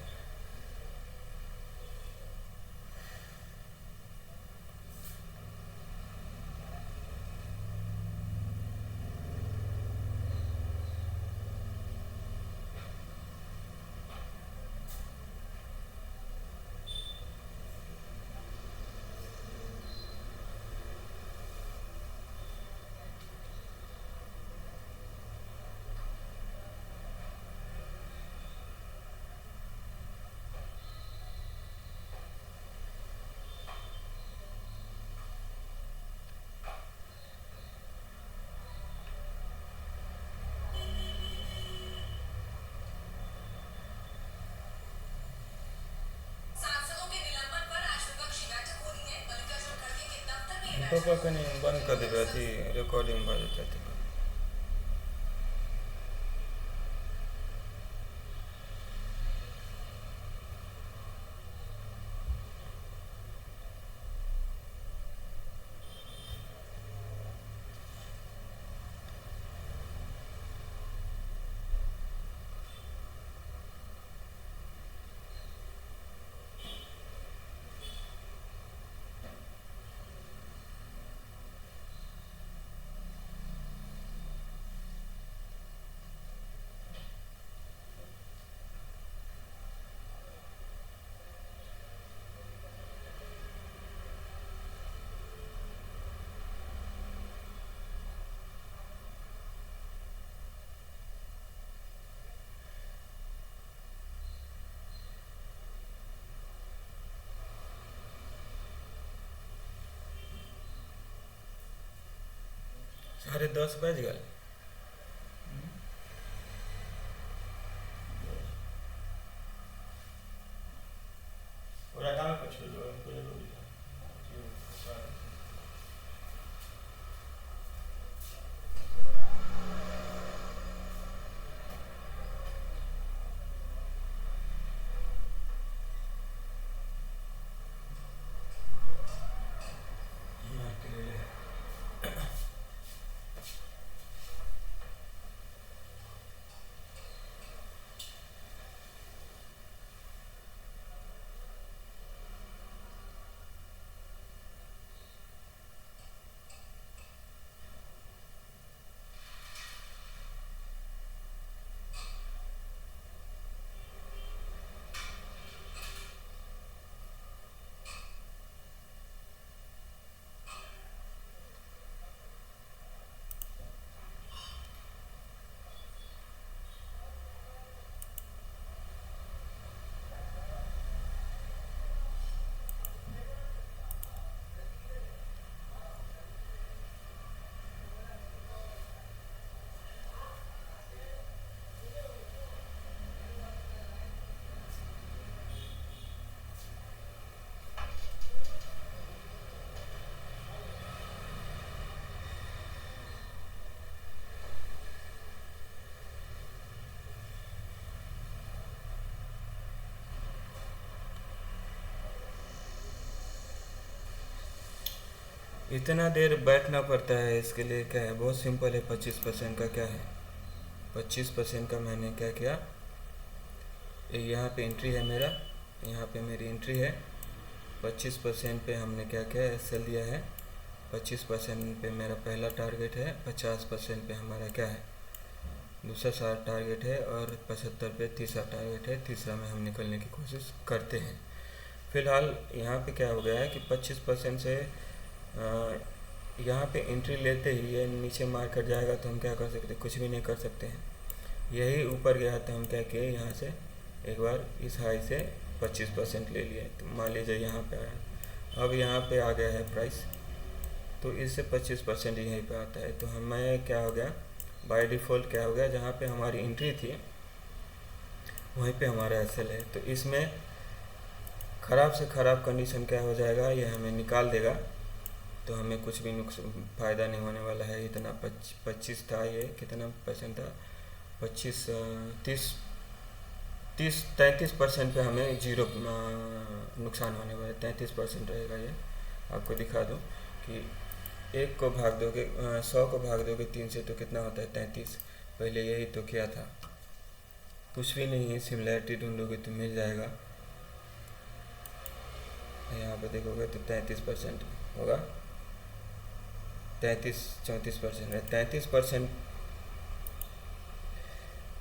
पापा कहीं बंद कर देवे अथी रिकॉर्डिंग भऽ जेतै। साढ़े 10 बज गए। इतना देर बैठना पड़ता है, इसके लिए क्या है, बहुत सिंपल है। 25% का क्या है, 25% का मैंने क्या किया, यहाँ पे एंट्री है मेरा, यहाँ पे मेरी एंट्री है। 25% पे हमने क्या किया, एसएल दिया है। 25% पे मेरा पहला टारगेट है, 50% पे हमारा क्या है, दूसरा टारगेट है, और 75 पे तीसरा टारगेट है। तीसरा में हम निकलने की कोशिश करते हैं। फ़िलहाल यहाँ पे क्या हो गया है कि 25% से यहाँ पे एंट्री लेते ही ये नीचे मार्केट जाएगा तो हम क्या कर सकते, कुछ भी नहीं कर सकते हैं। यही ऊपर गया तो हम क्या किए, यहाँ से एक बार इस हाई से 25% ले लिए। तो मान लीजिए यहाँ पे आया, अब यहाँ पे आ गया है प्राइस, तो इससे 25% यहीं पे आता है। तो हमें क्या हो गया, बाय डिफ़ॉल्ट क्या हो गया, जहाँ पे हमारी एंट्री थी वहीं पे हमारा एसएल है। तो इसमें ख़राब से ख़राब कंडीशन क्या हो जाएगा, ये हमें निकाल देगा। तो हमें कुछ भी फ़ायदा नहीं होने वाला है। इतना 25 था, ये कितना परसेंट था, 25 33% पे हमें जीरो नुकसान होने वाला है। 33% रहेगा ये। आपको दिखा दूँ कि 1 को भाग दोगे 100 को भाग दोगे 3 से तो कितना होता है, 33। पहले यही तो किया था, कुछ भी नहीं है, सिमिलैरिटी ढूंढोगे तो मिल जाएगा। यहाँ पे देखोगे तो 33% होगा, 34% है। 33%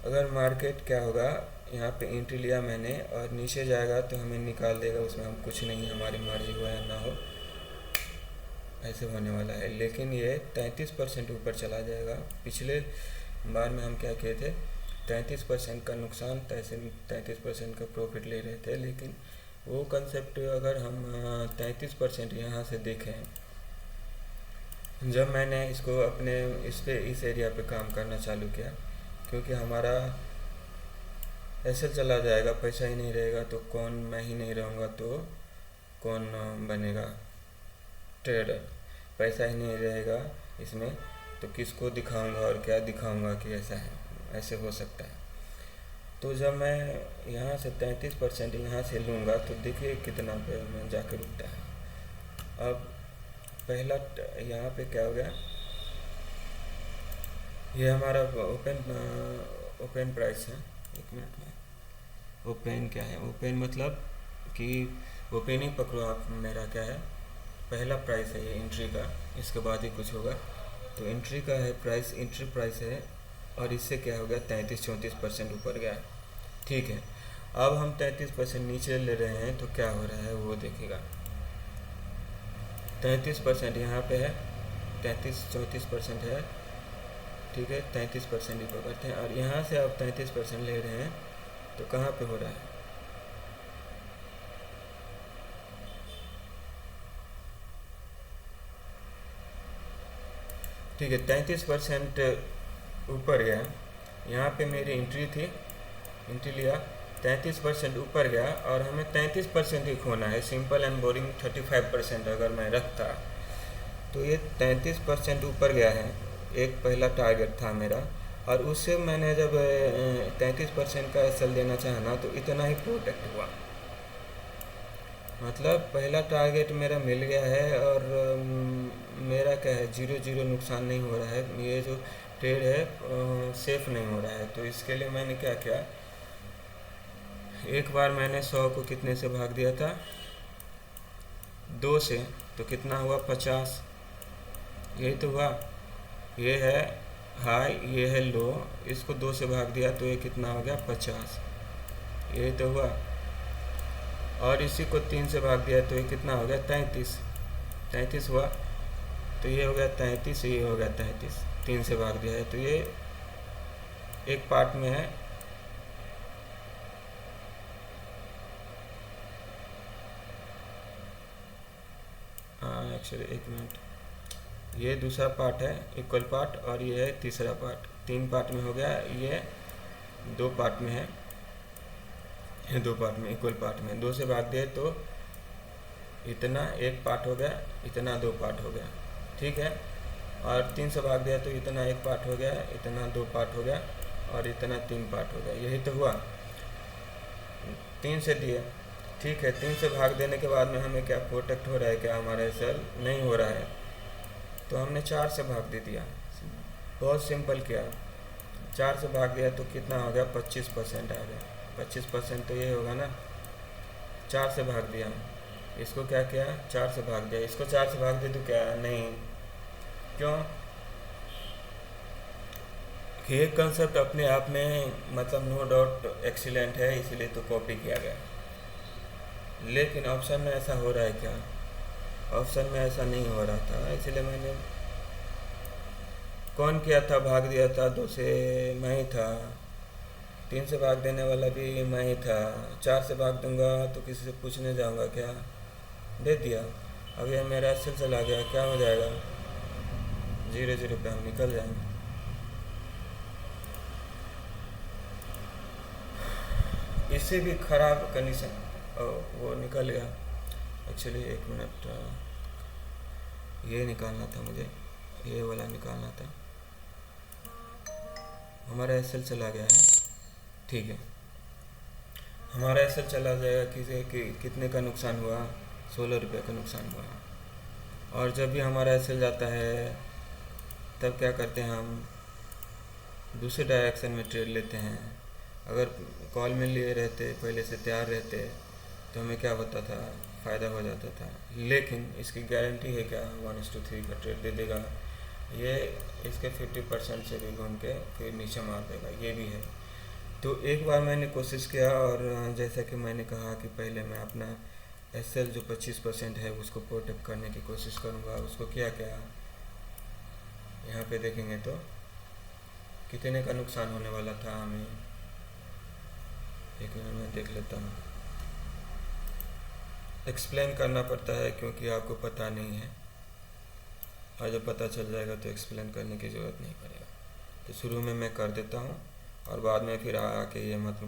अगर मार्केट क्या होगा, यहाँ पे एंट्री लिया मैंने और नीचे जाएगा तो हमें निकाल देगा, उसमें हम कुछ नहीं, हमारी मर्जी हो या ना हो, ऐसे होने वाला है। लेकिन ये 33% ऊपर चला जाएगा। पिछले बार में हम क्या किए थे, 33% का नुकसान, 33% का प्रॉफिट ले रहे थे। लेकिन वो कंसेप्ट अगर हम 33% यहाँ से देखें, जब मैंने इसको अपने इस एरिया पे काम करना चालू किया, क्योंकि हमारा ऐसे चला जाएगा, पैसा ही नहीं रहेगा तो कौन, मैं ही नहीं रहूँगा तो कौन बनेगा ट्रेडर। पैसा ही नहीं रहेगा इसमें तो किसको दिखाऊंगा और क्या दिखाऊंगा कि ऐसा है, ऐसे हो सकता है। तो जब मैं यहाँ से 33% यहाँ से लूँगा तो देखिए कितना पे मैं जाकर रुकता है। अब पहला यहाँ पे क्या हो गया, ये हमारा ओपन प्राइस है। एक मिनट में, ओपन क्या है, ओपन मतलब कि ओपनिंग पकड़ो आप, मेरा क्या है, पहला प्राइस है ये एंट्री का, इसके बाद ही कुछ होगा। तो एंट्री का है प्राइस, एंट्री प्राइस है, और इससे क्या हो गया, 33-34% ऊपर गया। ठीक है, अब हम 33% नीचे ले रहे हैं तो क्या हो रहा है वो देखिएगा। 33% यहाँ पे है, 33-34% है, ठीक है, 33% ही पकड़ते हैं। और यहाँ से आप 33% ले रहे हैं तो कहाँ पे हो रहा है, ठीक है, 33% ऊपर गया। यहाँ पे मेरी एंट्री थी, एंट्री लिया, 33% ऊपर गया और हमें 33% ही खोना है। सिंपल एंड बोरिंग 35% अगर मैं रखता तो ये 33% ऊपर गया है। एक पहला टारगेट था मेरा, और उससे मैंने जब 33% का एसएल देना चाहा ना तो इतना ही प्रोटेक्ट हुआ। मतलब पहला टारगेट मेरा मिल गया है और मेरा क्या है, 0-0 नुकसान नहीं हो रहा है। ये जो ट्रेड है सेफ नहीं हो रहा है। तो इसके लिए मैंने क्या किया, एक बार मैंने 100 को कितने से भाग दिया था, 2 से, तो कितना हुआ, 50। यही तो हुआ, ये है हाई, ये है लो, इसको 2 से भाग दिया तो ये कितना हो गया, 50। यही तो हुआ। और इसी को 3 से भाग दिया तो ये कितना हो गया, 33 हुआ। तो ये हो गया 33, ये हो गया 33, 3 से भाग दिया है। तो ये एक पार्ट में है, एक्चुअली एक मिनट, ये दूसरा पार्ट है इक्वल पार्ट, और ये है तीसरा पार्ट। 3 पार्ट में हो गया, ये 2 पार्ट में है, ये 2 पार्ट में, इक्वल पार्ट में 2 से भाग दिए तो इतना 1 पार्ट हो गया, इतना 2 पार्ट हो गया, ठीक है। और 3 से भाग दिया तो इतना 1 पार्ट हो गया, इतना 2 पार्ट हो गया, और इतना 3 पार्ट हो गया। यही तो हुआ, 3 से दिए, ठीक है। 3 से भाग देने के बाद में हमें क्या प्रोटेक्ट हो रहा है, क्या हमारा एसएल नहीं हो रहा है। तो हमने 4 से भाग दे दिया, बहुत सिंपल किया। 4 से भाग दिया तो कितना हो गया, 25% आ गया। 25% तो ये होगा ना, 4 से भाग दिया। इसको क्या किया, 4 से भाग दिया। इसको 4 से भाग दे तो क्या, नहीं, क्यों, ये कंसेप्ट अपने आप में मतलब नो डाउट एक्सीलेंट है, इसीलिए तो कॉपी किया गया। लेकिन ऑप्शन में ऐसा हो रहा है क्या, ऑप्शन में ऐसा नहीं हो रहा था, इसलिए मैंने कौन किया था, भाग दिया था 2 से मैं ही था, 3 से भाग देने वाला भी मैं ही था। 4 से भाग दूंगा तो किसी से पूछने जाऊंगा क्या, दे दिया। अब ये मेरा एसएल चला गया, क्या हो जाएगा, 0 पे हम निकल जाएंगे। इससे भी ख़राब कंडीशन वो निकल गया। एक्चुअली 1 मिनट, ये निकालना था मुझे, ये वाला निकालना था। हमारा एसएल चला गया है, ठीक है, हमारा एसएल चला जाएगा। कितने का नुकसान हुआ, 16 रुपये का नुकसान हुआ। और जब भी हमारा एसएल जाता है तब क्या करते हैं, हम दूसरे डायरेक्शन में ट्रेड लेते हैं। अगर कॉल में लिए रहते, पहले से तैयार रहते, तो हमें क्या होता था, फ़ायदा हो जाता था। लेकिन इसकी गारंटी है क्या, 1:3 का ट्रेड दे देगा, ये इसके 50% से भी घूम के फिर नीचे मार देगा, ये भी है। तो एक बार मैंने कोशिश किया, और जैसा कि मैंने कहा कि पहले मैं अपना एसएल जो 25% है उसको प्रोटेक्ट करने की कोशिश करूँगा। उसको क्या क्या, यहाँ पे देखेंगे तो कितने का नुकसान होने वाला था हमें, एक मिनट में देख लेता हूँ। एक्सप्लेन करना पड़ता है क्योंकि आपको पता नहीं है, और जब पता चल जाएगा तो एक्सप्लेन करने की ज़रूरत नहीं पड़ेगा। तो शुरू में मैं कर देता हूँ, और बाद में फिर आके ये मत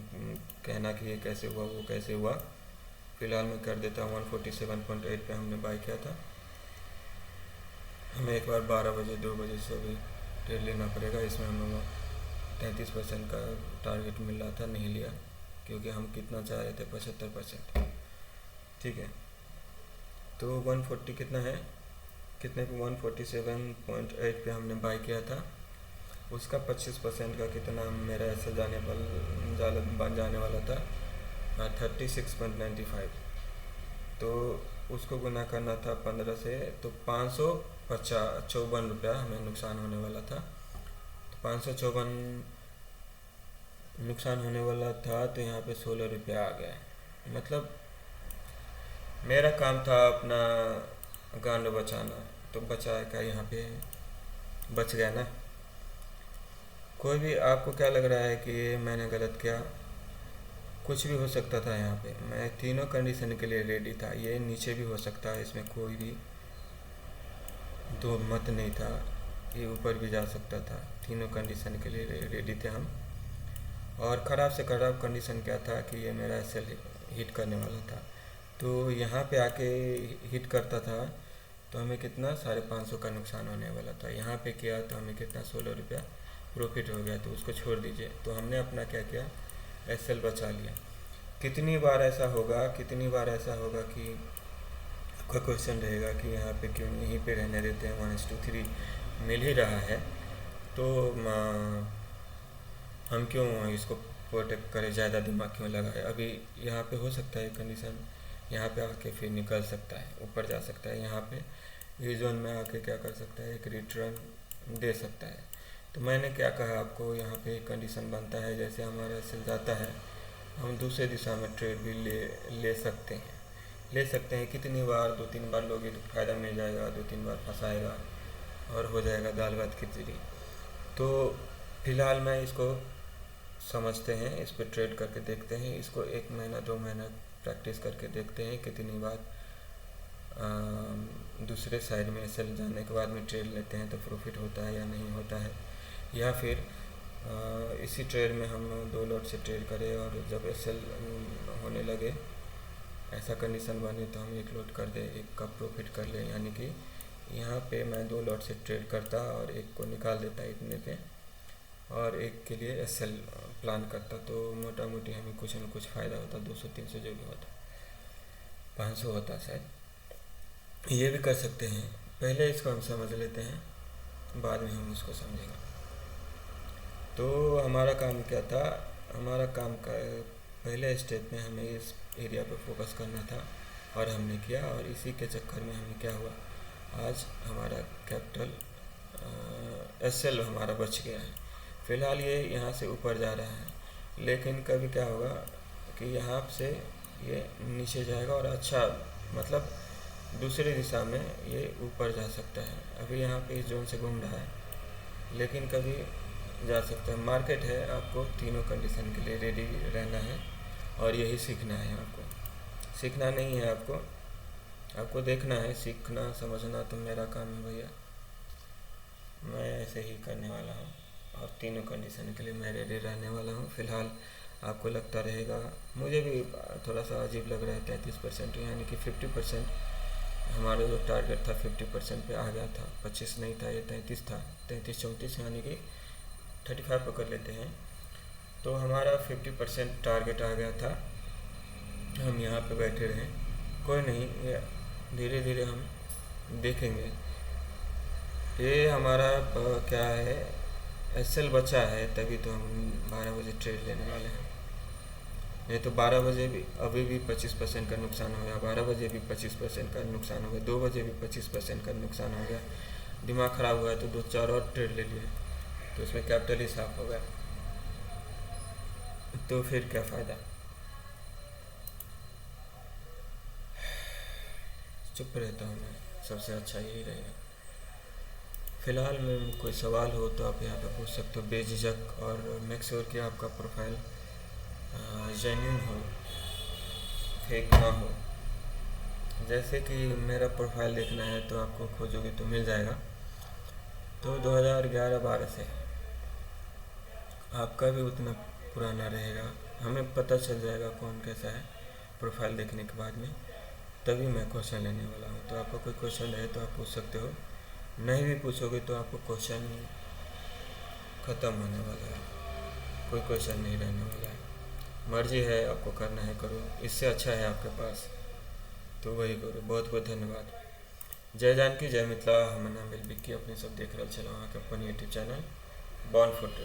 कहना कि ये कैसे हुआ, वो कैसे हुआ। फ़िलहाल मैं कर देता हूँ। 147.8 पे हमने बाय किया था। हमें एक बार 12 बजे 2 बजे से भी ट्रेड लेना पड़ेगा। इसमें हम लोग 33% का टारगेट मिल रहा था, नहीं लिया क्योंकि हम कितना चाह रहे थे, 75%, ठीक है। तो 140 कितना है, कितने पे, 147.8 पे हमने बाय किया था। उसका 25% का कितना मेरा ऐसे बन जाने वाला था, 36.95। तो उसको गुना करना था 15 से, तो 554 रुपया हमें नुकसान होने वाला था। तो 554 नुकसान होने वाला था, तो यहाँ पे 16 रुपया आ गया। मतलब मेरा काम था अपना गांड बचाना, तो बचा का यहाँ पे बच गया ना। कोई भी, आपको क्या लग रहा है कि ये मैंने गलत किया, कुछ भी हो सकता था। यहाँ पे मैं तीनों कंडीशन के लिए रेडी था। ये नीचे भी हो सकता है, इसमें कोई भी दो मत नहीं था। ये ऊपर भी जा सकता था, तीनों कंडीशन के लिए रेडी थे हम। और ख़राब से ख़राब कंडीशन क्या था कि ये मेरा एसएल हिट करने वाला था। तो यहाँ पे आके हिट करता था तो हमें कितना, 550 का नुकसान होने वाला था। यहाँ पे किया तो हमें कितना, 16 रुपया प्रॉफिट हो गया। तो उसको छोड़ दीजिए। तो हमने अपना क्या किया, एसएल बचा लिया। कितनी बार ऐसा होगा, कितनी बार ऐसा होगा कि आपका क्वेश्चन रहेगा कि यहाँ पे क्यों यहीं पे रहने देते हैं, 1:3 मिल ही रहा है तो हम क्यों इसको प्रोटेक्ट करें, ज़्यादा दिमाग क्यों लगाए। अभी यहाँ पे हो सकता है कंडीशन, यहाँ पे आके फिर निकल सकता है, ऊपर जा सकता है। यहाँ पे ये जोन में आके क्या कर सकता है, एक रिटर्न दे सकता है। तो मैंने क्या कहा आपको, यहाँ पे एक कंडीशन बनता है, जैसे हमारा एसएल जाता है, हम दूसरे दिशा में ट्रेड भी ले सकते हैं। कितनी बार, 2-3 बार लोगे तो फ़ायदा मिल जाएगा, 2-3 बार फंसाएगा और हो जाएगा दाल भात खिचड़ी। तो फिलहाल मैं इसको समझते हैं, इस पर ट्रेड करके देखते हैं। इसको 1 महीना 2 महीना प्रैक्टिस करके देखते हैं कितनी बार दूसरे साइड में एसएल जाने के बाद में ट्रेड लेते हैं तो प्रॉफिट होता है या नहीं होता है। या फिर इसी ट्रेड में हम 2 लॉट से ट्रेड करें, और जब एसएल होने लगे, ऐसा कंडीशन बने तो हम 1 लॉट कर दें, 1 का प्रॉफिट कर लें। यानी कि यहाँ पे मैं 2 लॉट से ट्रेड करता और 1 को निकाल देता इतने पे, और 1 के लिए एसएल प्लान करता। तो मोटा मोटी हमें कुछ न कुछ फ़ायदा होता, 200-300 जो भी होता, 500 होता शायद। ये भी कर सकते हैं, पहले इसको हम समझ लेते हैं, बाद में हम उसको समझेंगे। तो हमारा काम क्या था, हमारा काम का पहले स्टेप में हमें इस एरिया पर फोकस करना था और हमने किया, और इसी के चक्कर में हमें क्या हुआ, आज हमारा कैपिटल एसएल हमारा बच गया है। फ़िलहाल ये यहाँ से ऊपर जा रहा है, लेकिन कभी क्या होगा कि यहाँ से ये नीचे जाएगा और अच्छा मतलब दूसरी दिशा में ये ऊपर जा सकता है। अभी यहाँ पे इस जोन से घूम रहा है, लेकिन कभी जा सकता है। मार्केट है, आपको तीनों कंडीशन के लिए रेडी रहना है और यही सीखना है। आपको सीखना नहीं है, आपको देखना है। सीखना समझना तो मेरा काम है भैया, मैं ऐसे ही करने वाला हूँ और तीनों कंडीशन के लिए मैं रेडी रहने वाला हूँ। फ़िलहाल आपको लगता रहेगा, मुझे भी थोड़ा सा अजीब लग रहा है 33%, यानी कि 50% हमारा जो टारगेट था 50% पे आ गया था। 25 नहीं था, ये 33 था, 33-34 यानी कि 35 पकड़ लेते हैं। तो हमारा 50% टारगेट आ गया था, हम यहाँ पे बैठे रहे, कोई नहीं, ये धीरे धीरे हम देखेंगे। ये हमारा क्या है, एसएल बचा है, तभी तो हम 12 बजे ट्रेड लेने वाले हैं। नहीं तो 12 बजे भी अभी भी 25% का नुकसान हो गया, 12 बजे भी 25% का नुकसान हो गया, 2 बजे भी 25% का नुकसान हो गया। दिमाग ख़राब हुआ तो 2-4 और ट्रेड ले लिए, तो उसमें कैपिटल ही साफ हो गया, तो फिर क्या फ़ायदा। चुप रहता हूँ मैं, सबसे अच्छा यही रहेगा। फ़िलहाल में कोई सवाल हो तो आप यहाँ पे पूछ सकते हो बेझिझक, और मेक श्योर कि आपका प्रोफाइल जेन्युइन हो, फेक ना हो। जैसे कि मेरा प्रोफाइल देखना है तो आपको खोजोगे तो मिल जाएगा। तो 2011-12 से आपका भी उतना पुराना रहेगा, हमें पता चल जाएगा कौन कैसा है प्रोफाइल देखने के बाद में, तभी मैं क्वेश्चन लेने वाला हूँ। तो आपका कोई क्वेश्चन है तो आप पूछ सकते हो, नहीं भी पूछोगे तो आपको क्वेश्चन ख़त्म होने वाला है, कोई क्वेश्चन नहीं रहने वाला है। मर्जी है, आपको करना है करो, इससे अच्छा है आपके पास तो वही करो। बहुत बहुत धन्यवाद। जय जानकी, जय मिथिला। हमर नाम भेल विक्की, अपने सब देख रहे चलो अहाँके अपन YouTube channel born for trade.